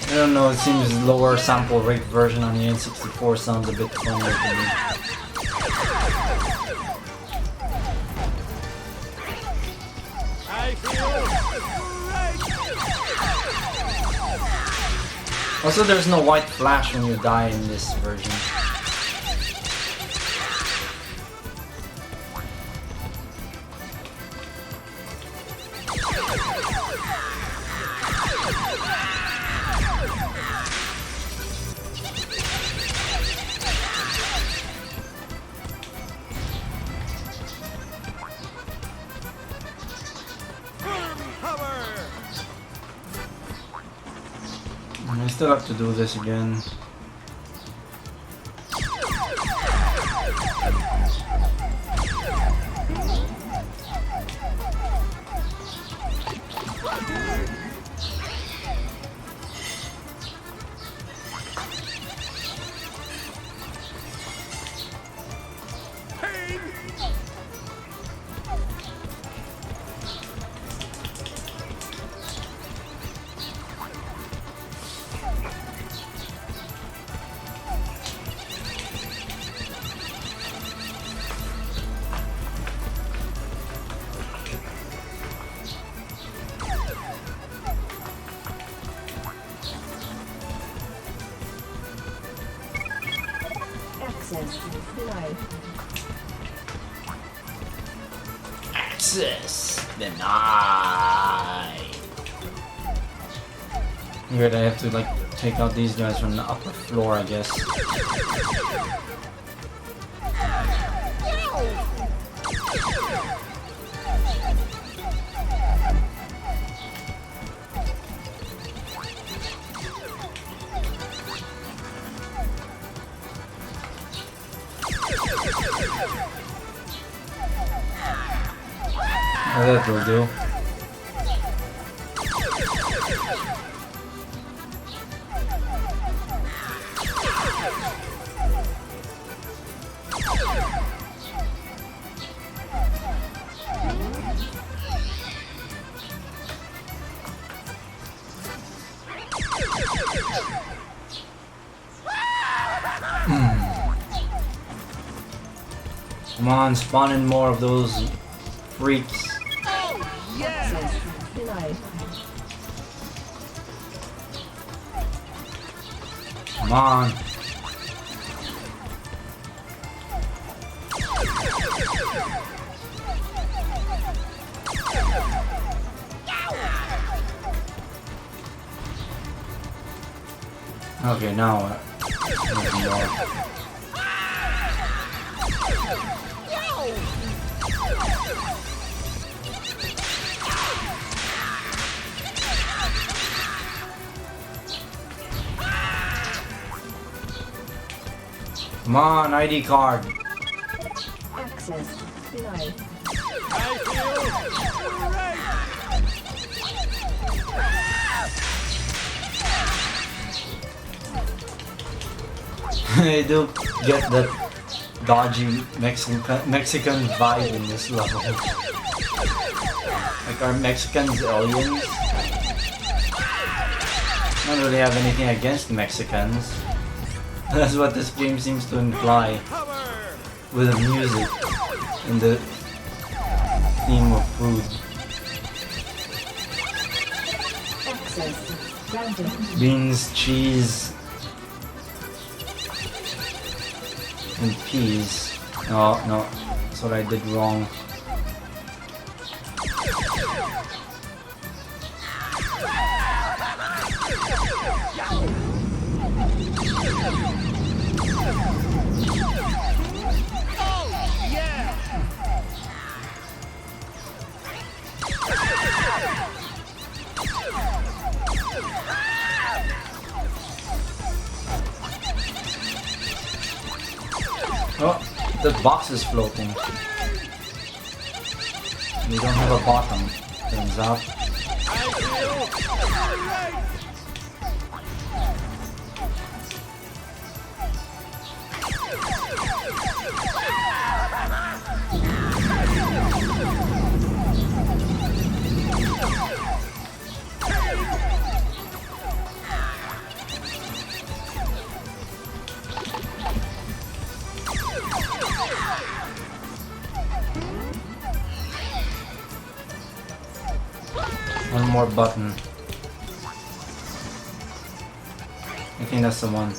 I don't know, it seems lower sample rate version on the N64 sounds a bit funnier to me. I feel great! Also, there's no white flash when you die in this version. I still have to do this again. Access denied. Access denied. Weird, I have to like take out these guys from the upper floor, I guess. Oh, that will do. Come on, spawn in more of those freaks. Access denied. Come on. Okay, now come on, ID card. Access denied. I feel great. I do get that dodgy Mexican vibe in this level. Like, are Mexicans aliens? I don't really have anything against Mexicans. That's what this game seems to imply with the music and the theme of food. Access granted. Beans, cheese, and peas. No, no, that's what I did wrong. Oh, the box is floating. We don't have a bottom, turns out. One more button. I think that's the one.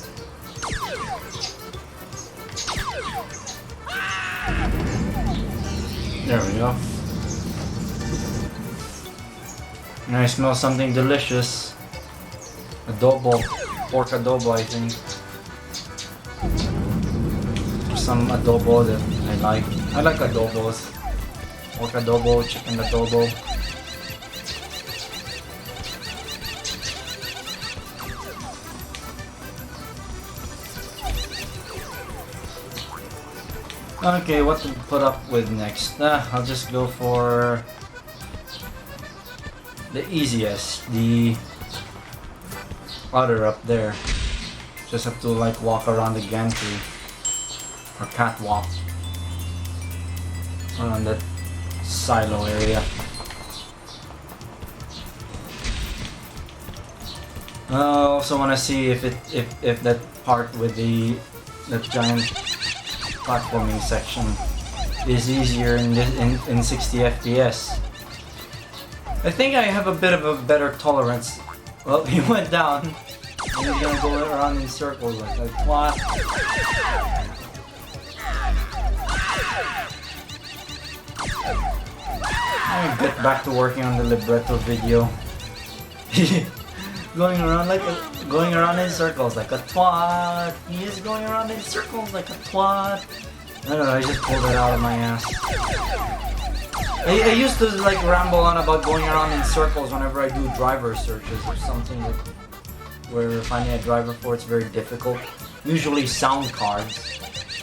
There we go. And I smell something delicious. Adobo. Pork adobo, I think. Some adobo that I like. I like adobos. Pork adobo, chicken adobo. Okay, what to put up with next? I'll just go for the easiest, the other up there. Just have to like walk around the gantry or catwalk around that silo area. I also want to see if that part with that giant platforming section is easier in 60 FPS. I think I have a bit of a better tolerance. Well, he went down and he's gonna go around in circles like what? I'm gonna get back to working on the libretto video. Going around in circles like a twat. He is going around in circles like a twat. I don't know, I just pulled it out of my ass. I used to like ramble on about going around in circles whenever I do driver searches or something where finding a driver for it's very difficult. Usually sound cards.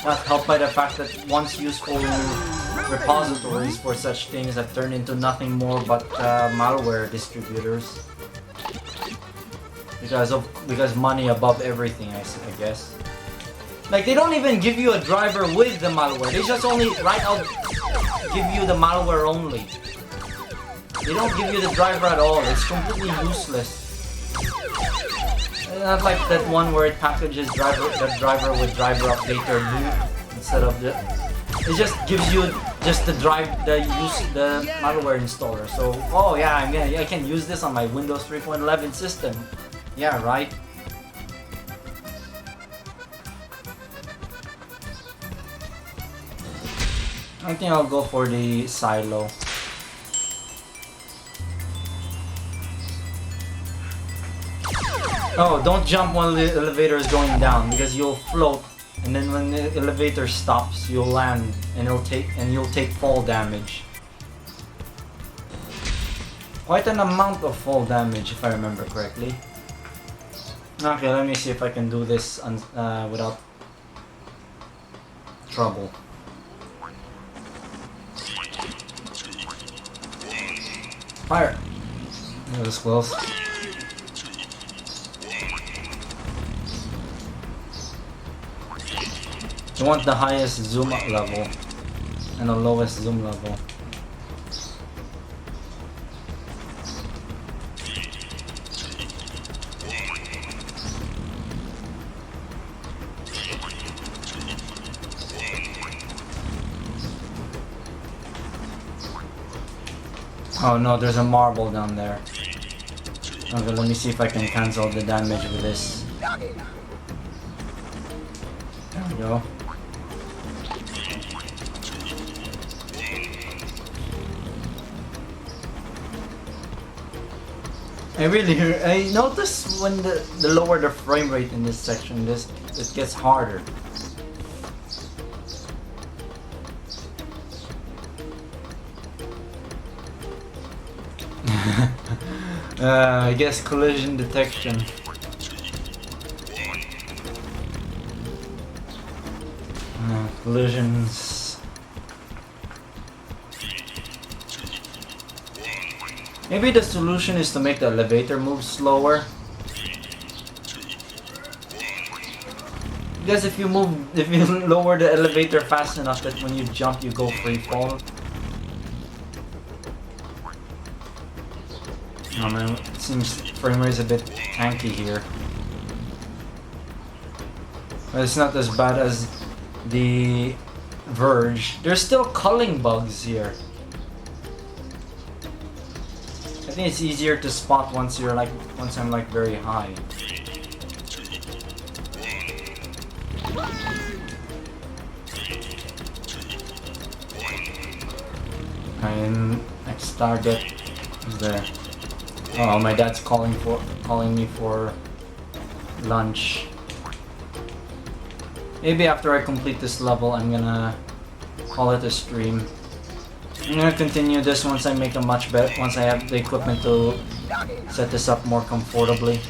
not helped by the fact that once useful repositories for such things have turned into nothing more but malware distributors. Because money above everything, I guess. Like, they don't even give you a driver with the malware. They just only right out give you the malware only. They don't give you the driver at all. It's completely useless. Not like that one where it packages the driver with driver updater loop instead of the. It just gives you just the malware installer. So, oh yeah, I can use this on my Windows 3.11 system. Yeah, right. I think I'll go for the silo. Oh, don't jump when the elevator is going down because you'll float, and then when the elevator stops, you'll land and you'll take fall damage. Quite an amount of fall damage, if I remember correctly. Okay, let me see if I can do this without trouble. Fire! That was close. You want the highest zoom up level and the lowest zoom level. Oh no, there's a marble down there. Okay, let me see if I can cancel the damage with this. There we go. I notice when the lower the frame rate in this section, it gets harder. I guess collision detection. Collisions. Maybe the solution is to make the elevator move slower. Because if you lower the elevator fast enough that when you jump you go free fall. Oh man, it seems frame rate is a bit tanky here. But it's not as bad as the Verge. There's still culling bugs here. I think it's easier to spot once I'm like very high. And next target is there. Oh, my dad's calling me for lunch. Maybe after I complete this level, I'm gonna call it a stream. I'm gonna continue this once I make a much better. Once I have the equipment to set this up more comfortably.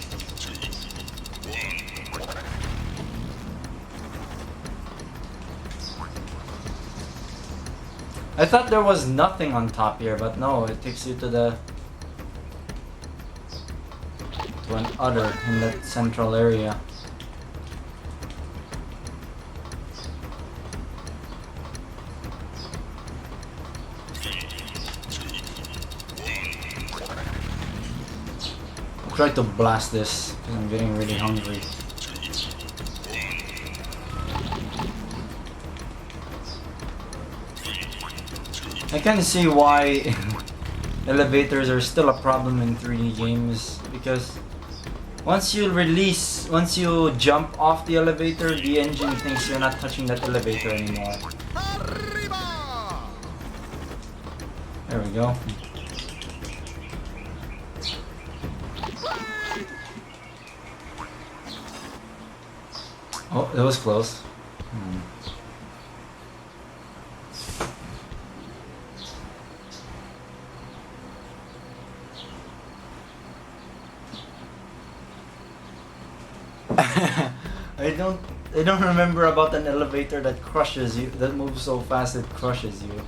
I thought there was nothing on top here, but no, it takes you to an other in that central area. I'll try to blast this because I'm getting really hungry. I can see why elevators are still a problem in 3D games, because once you jump off the elevator, the engine thinks you're not touching that elevator anymore. There we go. Oh, that was close. I don't remember about an elevator that crushes you, that moves so fast it crushes you.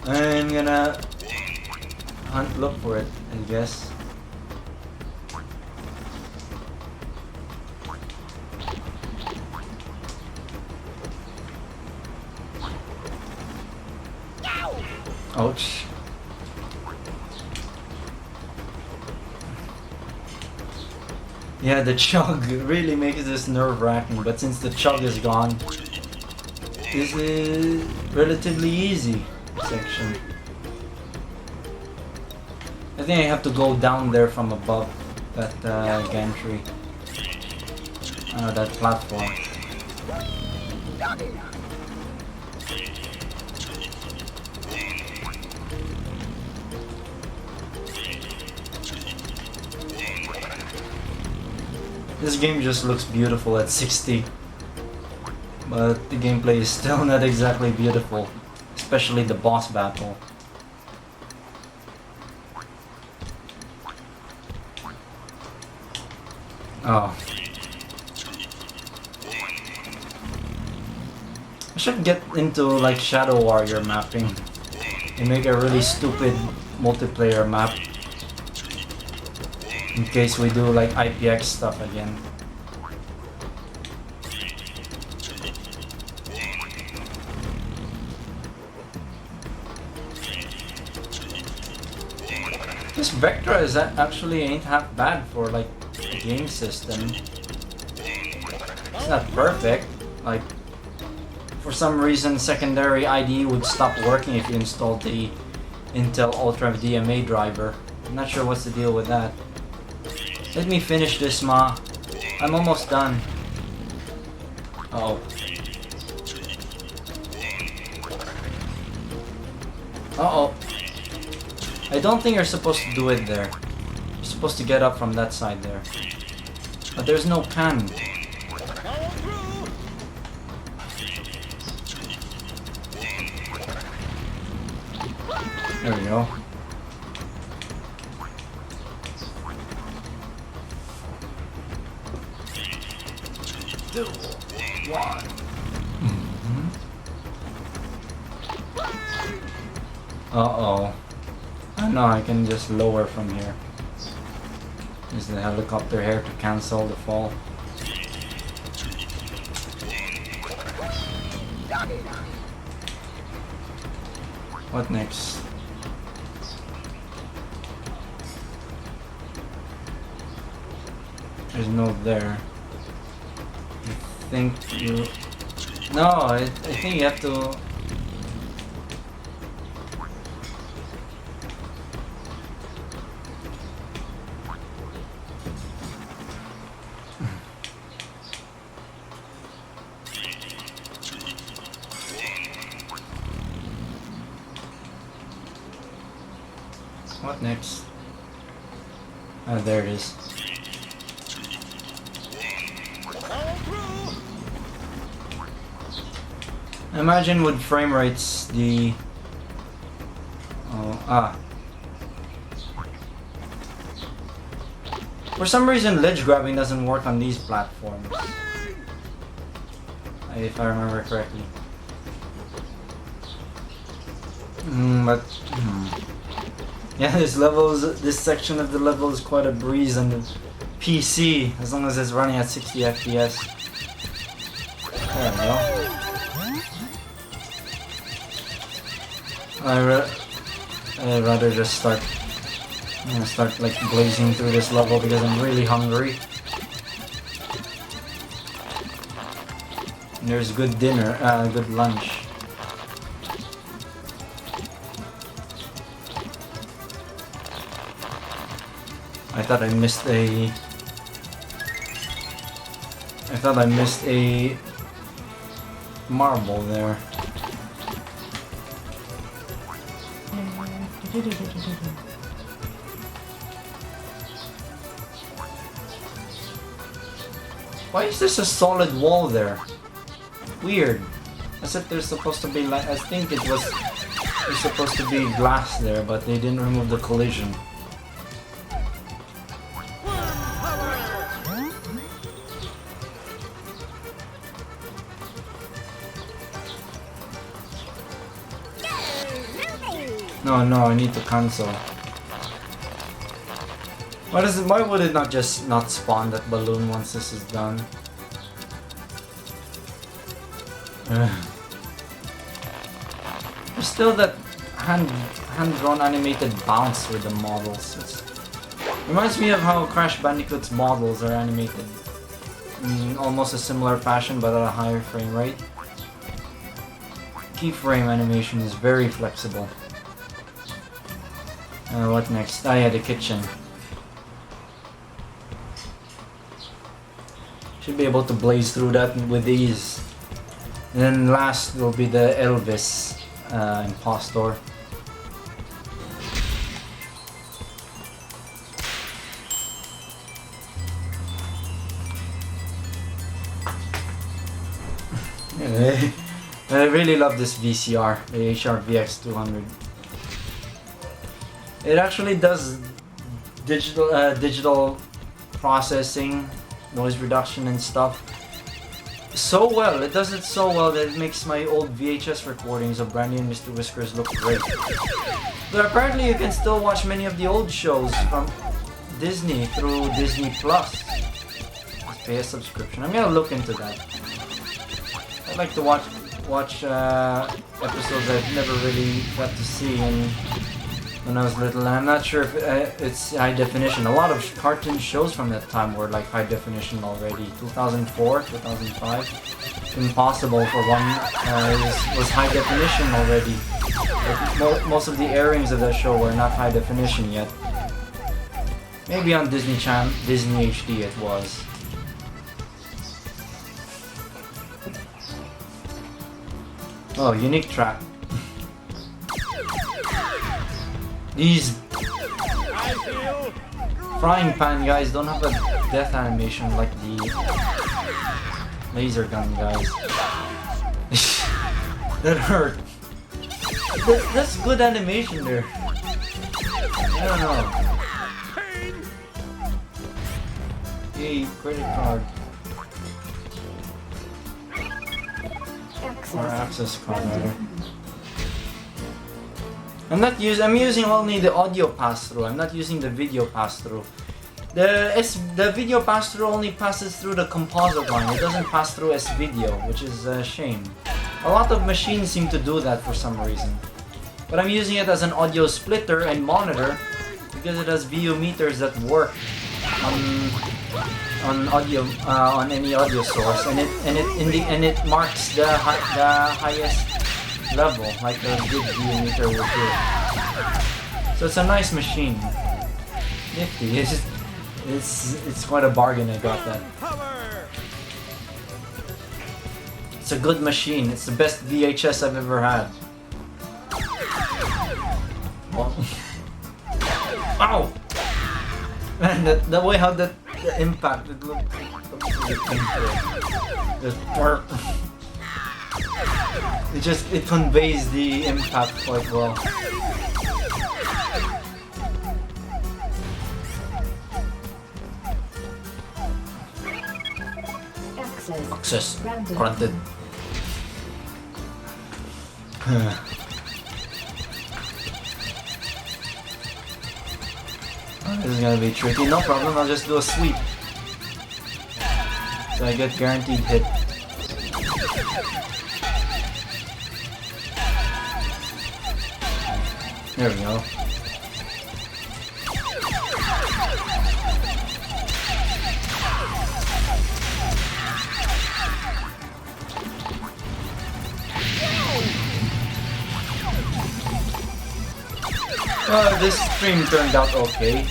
I'm gonna look for it, I guess. Ouch. Yeah, the chug really makes this nerve-wracking, but since the chug is gone, this is relatively easy section. I think I have to go down there from above that gantry. That platform. This game just looks beautiful at 60, but the gameplay is still not exactly beautiful, especially the boss battle. Oh. I should get into like Shadow Warrior mapping and make a really stupid multiplayer map. In case we do like IPX stuff again. This Vectra is actually ain't half bad for like a game system. It's not perfect. Like for some reason secondary IDE would stop working if you installed the Intel Ultra DMA driver. I'm not sure what's the deal with that. Let me finish this, Ma. I'm almost done. Uh-oh. Uh-oh. I don't think you're supposed to do it there. You're supposed to get up from that side there. But there's no can. There we go. Uh-oh. Oh no, I can just lower from here. Use the helicopter here to cancel the fall. What next? There's no there. I think you... No, I think you have to... What next? Oh, there it is. Imagine with frame rates the... For some reason ledge grabbing doesn't work on these platforms. If I remember correctly. Yeah, this section of the level is quite a breeze on the PC, as long as it's running at 60 FPS. There we go. I'd rather just start like blazing through this level because I'm really hungry. And there's good dinner, good lunch. I thought I missed a marble there. Why is this a solid wall there? Weird. As if there's supposed to be like, I think there's supposed to be glass there, but they didn't remove the collision. No, I need to cancel. Why would it not just not spawn that balloon once this is done? There's still that hand-drawn animated bounce with the models. Reminds me of how Crash Bandicoot's models are animated in almost a similar fashion but at a higher frame rate. Keyframe animation is very flexible. What next? Ah yeah, the kitchen. Should be able to blaze through that with ease. And then last will be the Elvis impostor. I really love this VCR, the HRVX200. It actually does digital processing, noise reduction and stuff so well. It does it so well that it makes my old VHS recordings of Brandy and Mr. Whiskers look great. But apparently you can still watch many of the old shows from Disney through Disney Plus. Just pay a subscription. I'm gonna look into that. I'd like to watch episodes I've never really got to see when I was little. I'm not sure if it's high definition. A lot of cartoon shows from that time were like high definition already. 2004, 2005. Impossible for one was high definition already. Like, most of the airings of that show were not high definition yet. Maybe on Disney HD it was. Oh, unique track. These frying pan guys don't have a death animation like the laser gun guys. That hurt. That's good animation there. I don't know. Yay, credit card. Or access card rather. I'm using only the audio pass-through. I'm not using the video pass-through. The video pass-through only passes through the composite line. It doesn't pass through S-video, which is a shame. A lot of machines seem to do that for some reason. But I'm using it as an audio splitter and monitor because it has VU meters that work on audio on any audio source, and it marks the highest level, like a good VU meter would do. So it's a nice machine. Nifty. It's quite a bargain. I got that. It's a good machine. It's the best VHS I've ever had. Well, ow! Man, the way how the impact, it looked really painful. It conveys the impact quite well. Access granted. This is gonna be tricky. No problem, I'll just do a sweep. So I get guaranteed hit. There we go. Well, this stream turned out okay.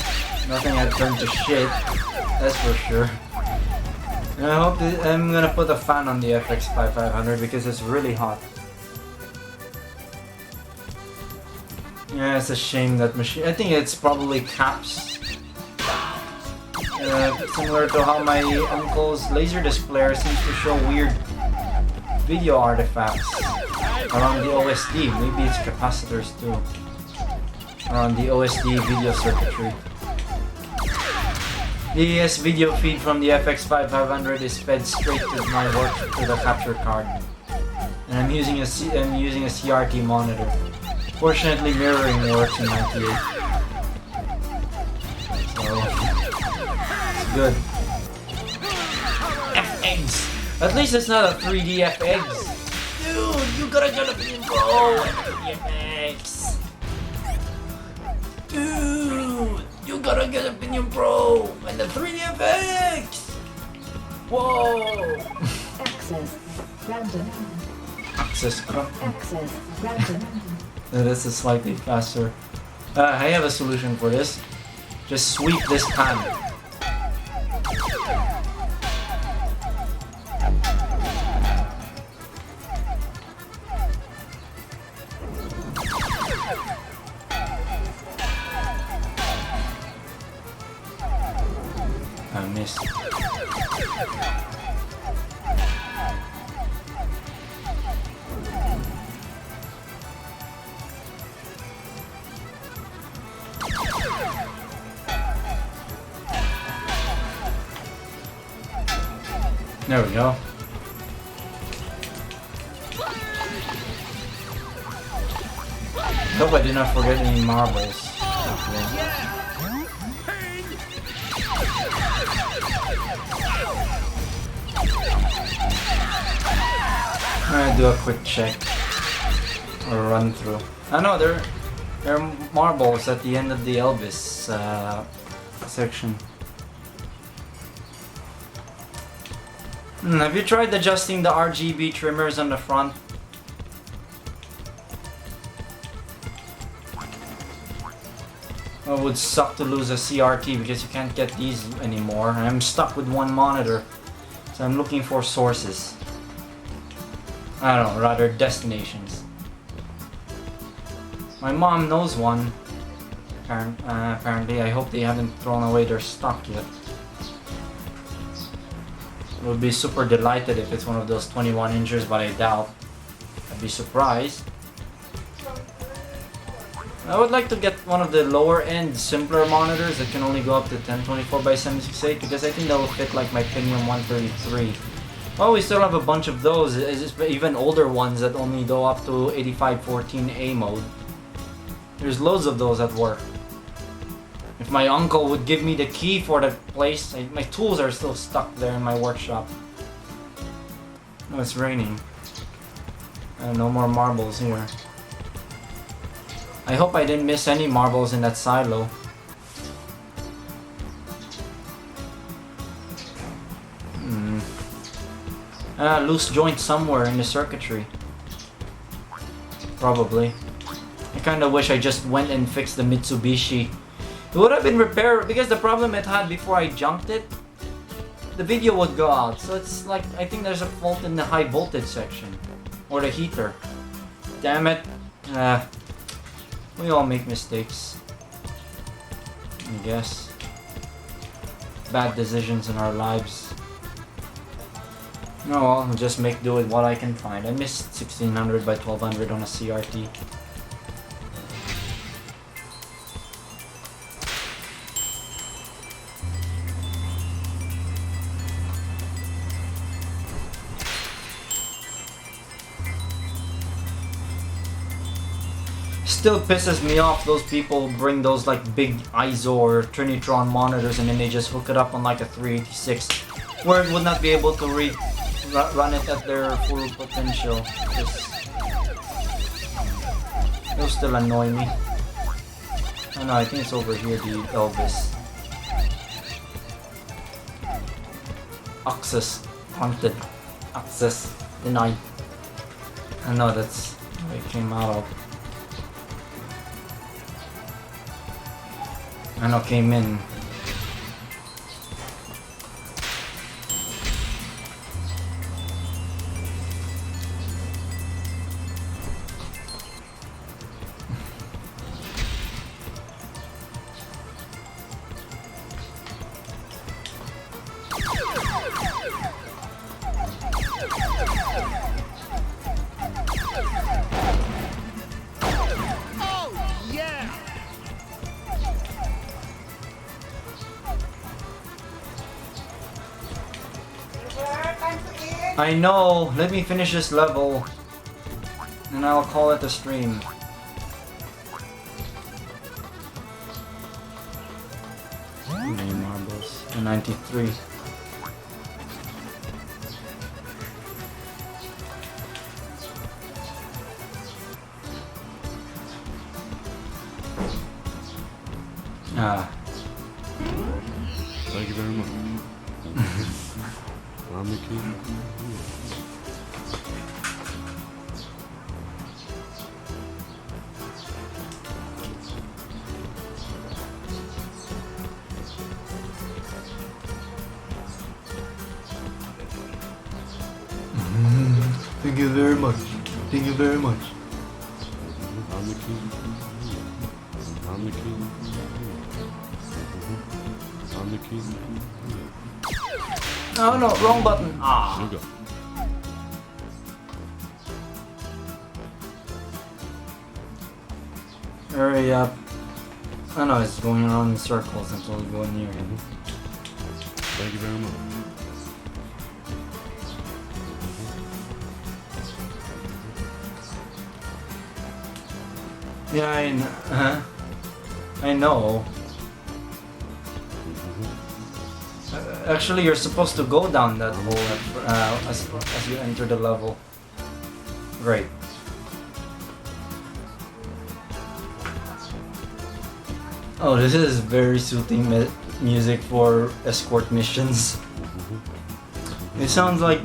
Nothing had turned to shit, that's for sure. And I hope I'm gonna put a fan on the FX5500 because it's really hot. Yeah, it's a shame that machine. I think it's probably caps. Similar to how my uncle's Laserdisc player seems to show weird video artifacts around the OSD. Maybe it's capacitors too. Around the OSD video circuitry. The ES video feed from the FX5500 is fed straight to my work to the capture card, and I'm using a CRT monitor. Fortunately, mirroring works in 98. So, it's good. F-eggs! At least it's not a 3D F-eggs! Dude, you gotta get a pin, bro! F-eggs! Dude, you gotta get a opinion, bro! And the 3D FX! Whoa! Access. Random. Access. Access. Random. This is slightly faster. I have a solution for this. Just sweep this pan. I missed. There we go. Hope I did not forget any marbles. Okay. I'm gonna do a quick check or run through. I know there are marbles at the end of the Elvis section. Have you tried adjusting the RGB trimmers on the front? It would suck to lose a CRT because you can't get these anymore. I'm stuck with one monitor, so I'm looking for sources. I don't know, rather destinations. My mom knows one. Apparently, I hope they haven't thrown away their stock yet. Would be super delighted if it's one of those 21 inches, but I doubt. I'd be surprised. I would like to get one of the lower end, simpler monitors that can only go up to 1024x768 because I think that will fit like my Pentium 133. Oh, we still have a bunch of those, even older ones that only go up to 8514A mode. There's loads of those at work. If my uncle would give me the key for the place, my tools are still stuck there in my workshop. Oh, it's raining. No more marbles here. I hope I didn't miss any marbles in that silo. Loose joint somewhere in the circuitry. Probably. I kinda wish I just went and fixed the Mitsubishi. It would have been repaired because the problem it had before I junked it, the video would go out. So it's like, I think there's a fault in the high voltage section. Or the heater. Damn it. We all make mistakes. I guess. Bad decisions in our lives. No, well, I'll just make do with what I can find. I missed 1600 by 1200 on a CRT. Still pisses me off those people bring those like big ISO or Trinitron monitors and then they just hook it up on like a 386 where it would not be able to run it at their full potential. They'll still annoy me. Oh no, I think it's over here, the Elvis. Access haunted. Access denied. I know that's where it came out of. I know came in. I know, let me finish this level and I'll call it a stream. 93. Ah. Thank you very much. I'm the king. Thank you very much. Thank you very much. I'm the king. I'm the king. I'm the king. Oh no, wrong button. Ah. Sugar. Hurry up. I know it's going around in circles until we go near him. Thank you very much. Yeah, I know. Actually, you're supposed to go down that hole as you enter the level. Great. Oh, this is very soothing music for escort missions. It sounds like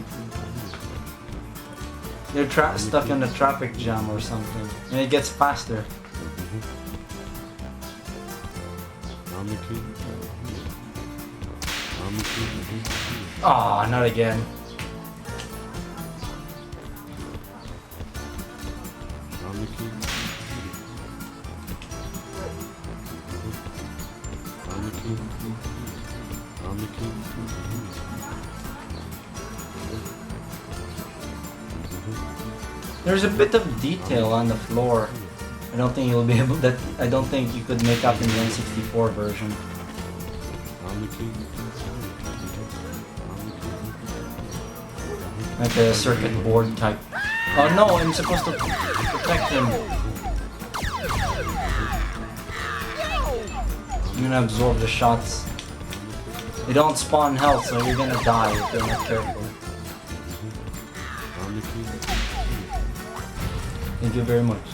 you're stuck in a traffic jam or something, and it gets faster. I'm the king. I'm the king. Ah, not again. I'm the king. I'm the king. I'm the king. There's a bit of detail on the floor. I don't think you'll be able that. I don't think you could make up in the N64 version. I'm the king. Like a circuit board type. Oh no, I'm supposed to protect him. I'm gonna absorb the shots. They don't spawn health, so you're gonna die if you're not careful. I'm the king. Thank you very much.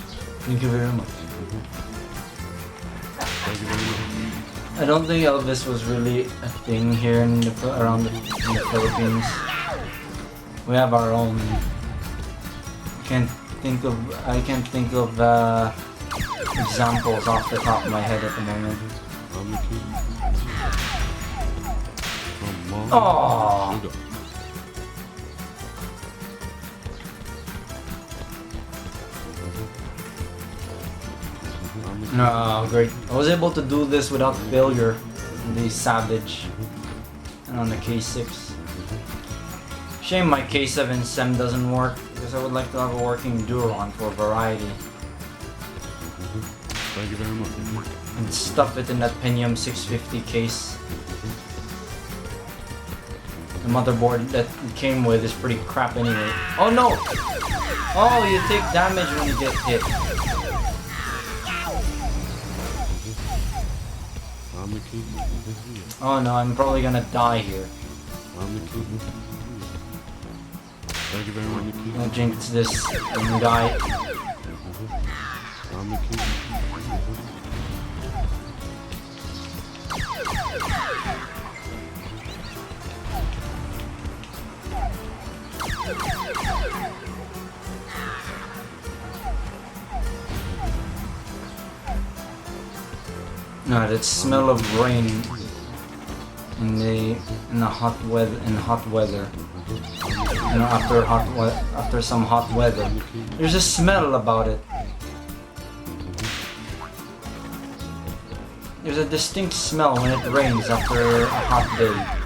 Thank you very much. Thank you very much. I don't think Elvis was really a thing here in the Philippines. We have our own. I can't think of examples off the top of my head at the moment. I'm the king. From Aww. Sugar. No, great. I was able to do this without failure on the Savage and on the K6. Shame my K7 SEM doesn't work, because I would like to have a working Duron for variety. Thank you very much. And stuff it in that Pentium 650 case. The motherboard that it came with is pretty crap anyway. Oh no! Oh, you take damage when you get hit. I'm the king. Oh no, I'm probably gonna die here. I'm the king. Thank you very much. I'm gonna jinx this and die. I'm the king. No, that smell of rain in the hot weather You know, after some hot weather. There's a smell about it. There's a distinct smell when it rains after a hot day.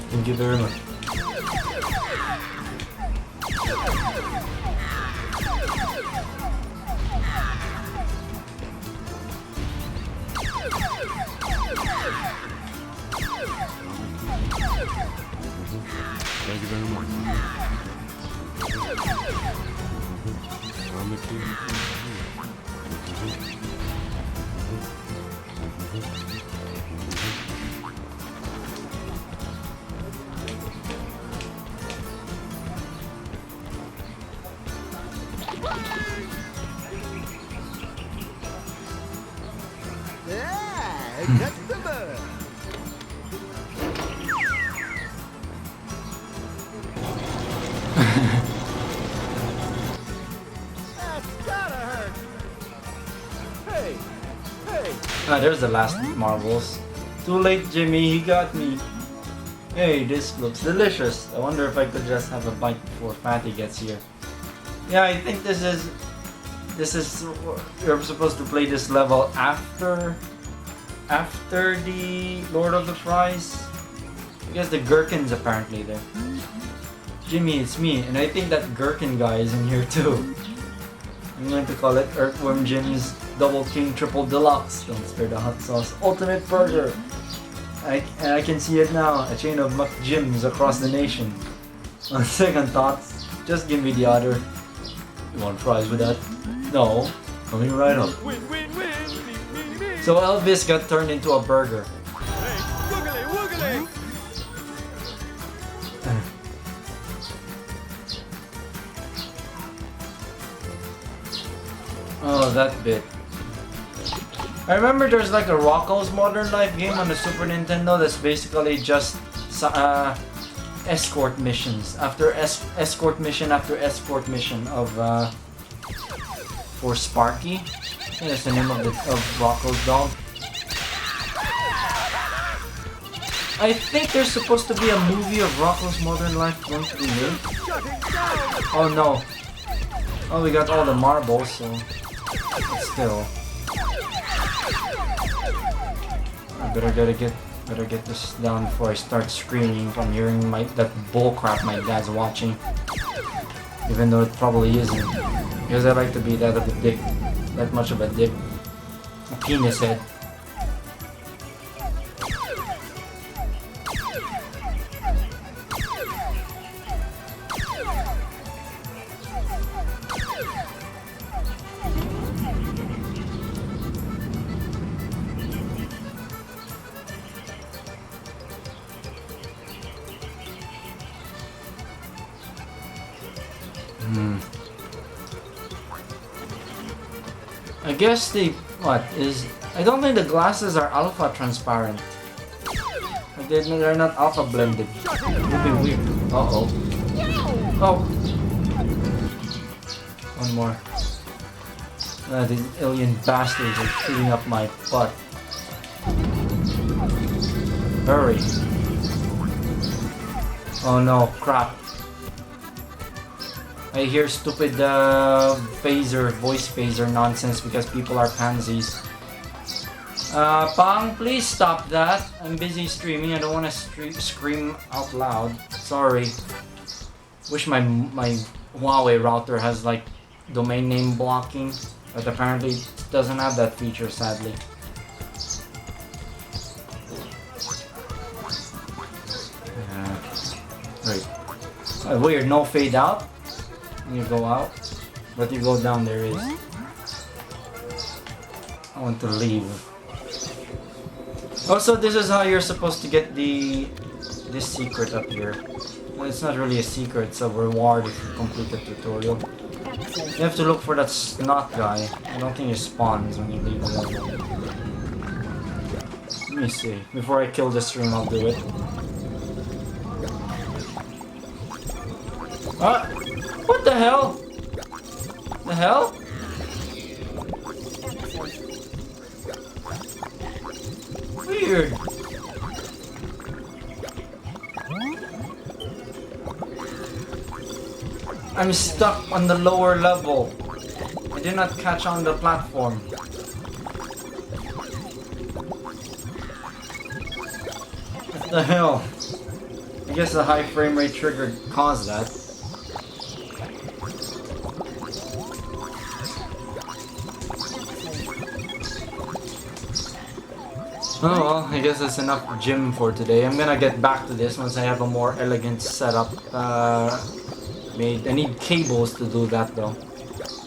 Thank you very much. Thank you very much. On the key. Ah, there's the last marbles. Too late, Jimmy, he got me. Hey, this looks delicious. I wonder if I could just have a bite before Fatty gets here. Yeah, I think this is you're supposed to play this level after the Lord of the Fries. I guess the gherkin's apparently there. Jimmy, it's me, and I think that gherkin guy is in here too. I'm going to call it Earthworm Jim's Double King Triple Deluxe. Don't spare the hot sauce. Ultimate Burger. And I can see it now. A chain of McJims across the nation. On second thoughts, just give me the other. You want fries with that? No. Coming right up. Win, win, win. Me, me, me. So Elvis got turned into a burger. Hey, woogly, woogly. Oh, that bit. I remember there's like a Rocco's Modern Life game on the Super Nintendo that's basically just escort missions after escort mission after escort mission of for Sparky. I think that's the name of Rocco's dog. I think there's supposed to be a movie of Rocco's Modern Life going to be made. Oh no. Oh, we got all the marbles, so but still. I better get this down before I start screaming from hearing that bullcrap my dad's watching. Even though it probably isn't. Because I like to be that of a dick. That much of a dick. A penis head. I guess I don't think the glasses are alpha transparent. Like they're not alpha blended. It'd be weird. Uh-oh. Oh! One more. These alien bastards are shooting up my butt. Hurry. Oh no, crap. I hear stupid voice phaser nonsense because people are pansies. Pong, please stop that. I'm busy streaming. I don't want to scream out loud. Sorry. Wish my Huawei router has like domain name blocking, but apparently it doesn't have that feature, sadly. Right. Weird, no fade out. You go out, but you go down, there is. I want to leave. Also, this is how you're supposed to get this secret up here. Well, it's not really a secret, it's a reward if you complete the tutorial. You have to look for that snot guy. I don't think he spawns when you leave the level. Let me see. Before I kill the stream, I'll do it. Ah! What the hell? The hell? Weird. I'm stuck on the lower level. I did not catch on the platform. What the hell? I guess the high frame rate trigger caused that. Oh well, I guess that's enough gym for today. I'm gonna get back to this once I have a more elegant setup. I need cables to do that though.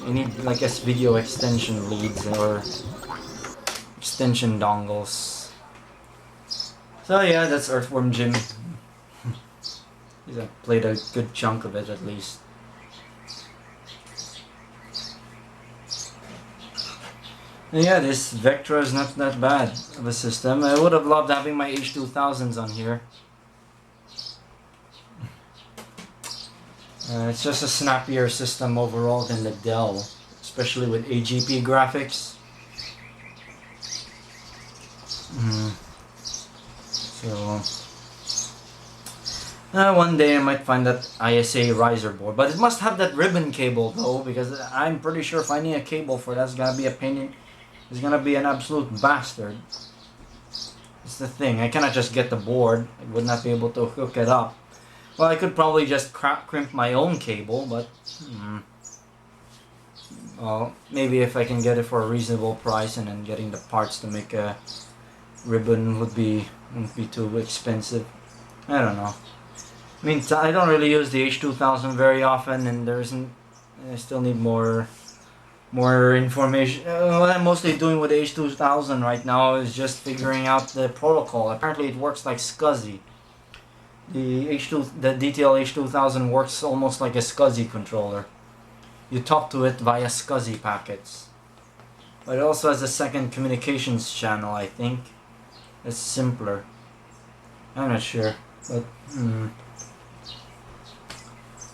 I need like video extension leads or extension dongles. So yeah, that's Earthworm Jim. I played a good chunk of it at least. And yeah, this Vectra is not that bad of a system. I would have loved having my H2000s on here. It's just a snappier system overall than the Dell, especially with AGP graphics. So one day I might find that ISA riser board, but it must have that ribbon cable though, because I'm pretty sure finding a cable for that's gonna be a pain in. It's gonna be an absolute bastard. It's the thing. I cannot just get the board. I would not be able to hook it up. Well, I could probably just crimp my own cable, but well, maybe if I can get it for a reasonable price, and then getting the parts to make a ribbon wouldn't be too expensive. I don't know. I mean, I don't really use the H2000 very often, and I still need more information. What I'm mostly doing with the H2000 right now is just figuring out the protocol. Apparently it works like SCSI. The DTL H2000 works almost like a SCSI controller. You talk to it via SCSI packets. But it also has a second communications channel, I think. It's simpler. I'm not sure, but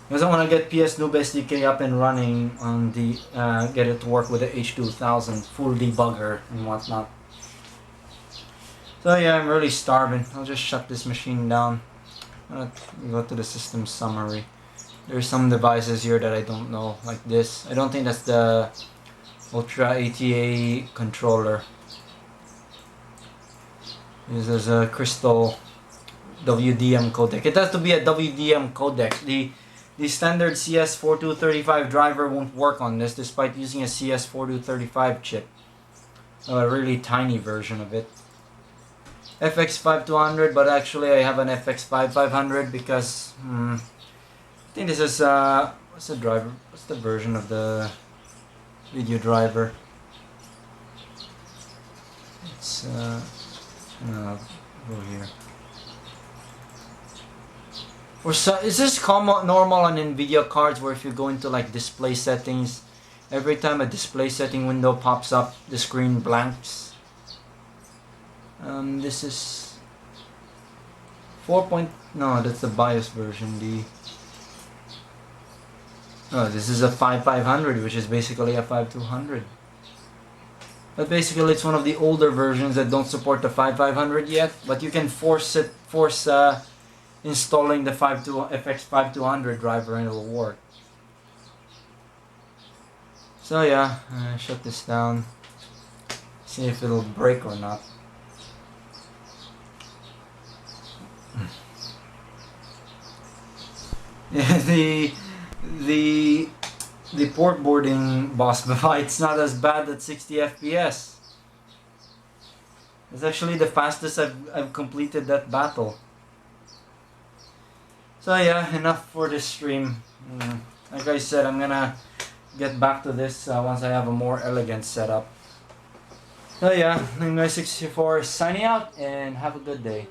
because I want to get PS Noob SDK up and running on the get it to work with the H2000 full debugger and whatnot. So yeah, I'm really starving. I'll just shut this machine down. Go to the system summary. There's some devices here that I don't know, like this. I don't think that's the Ultra ATA controller. This is a Crystal WDM codec. It has to be a WDM codec. The standard CS4235 driver won't work on this despite using a CS4235 chip. A really tiny version of it. FX5200, but actually I have an FX5500 because I think this is what's the driver? What's the version of the video driver? It's go here. Is this normal on NVIDIA cards where if you go into like display settings, every time a display setting window pops up, the screen blanks? This is 4. No, that's the BIOS version. This is a 5500, which is basically a 5200. But basically, it's one of the older versions that don't support the 5500 yet. But you can force installing the FX5200 driver and it'll work. So yeah, shut this down. See if it'll break or not. Yeah, the port boarding boss fight's not as bad at 60 FPS. It's actually the fastest I've completed that battle. So yeah, enough for this stream. Like I said, I'm gonna get back to this once I have a more elegant setup. So yeah, Guy64 signing out and have a good day.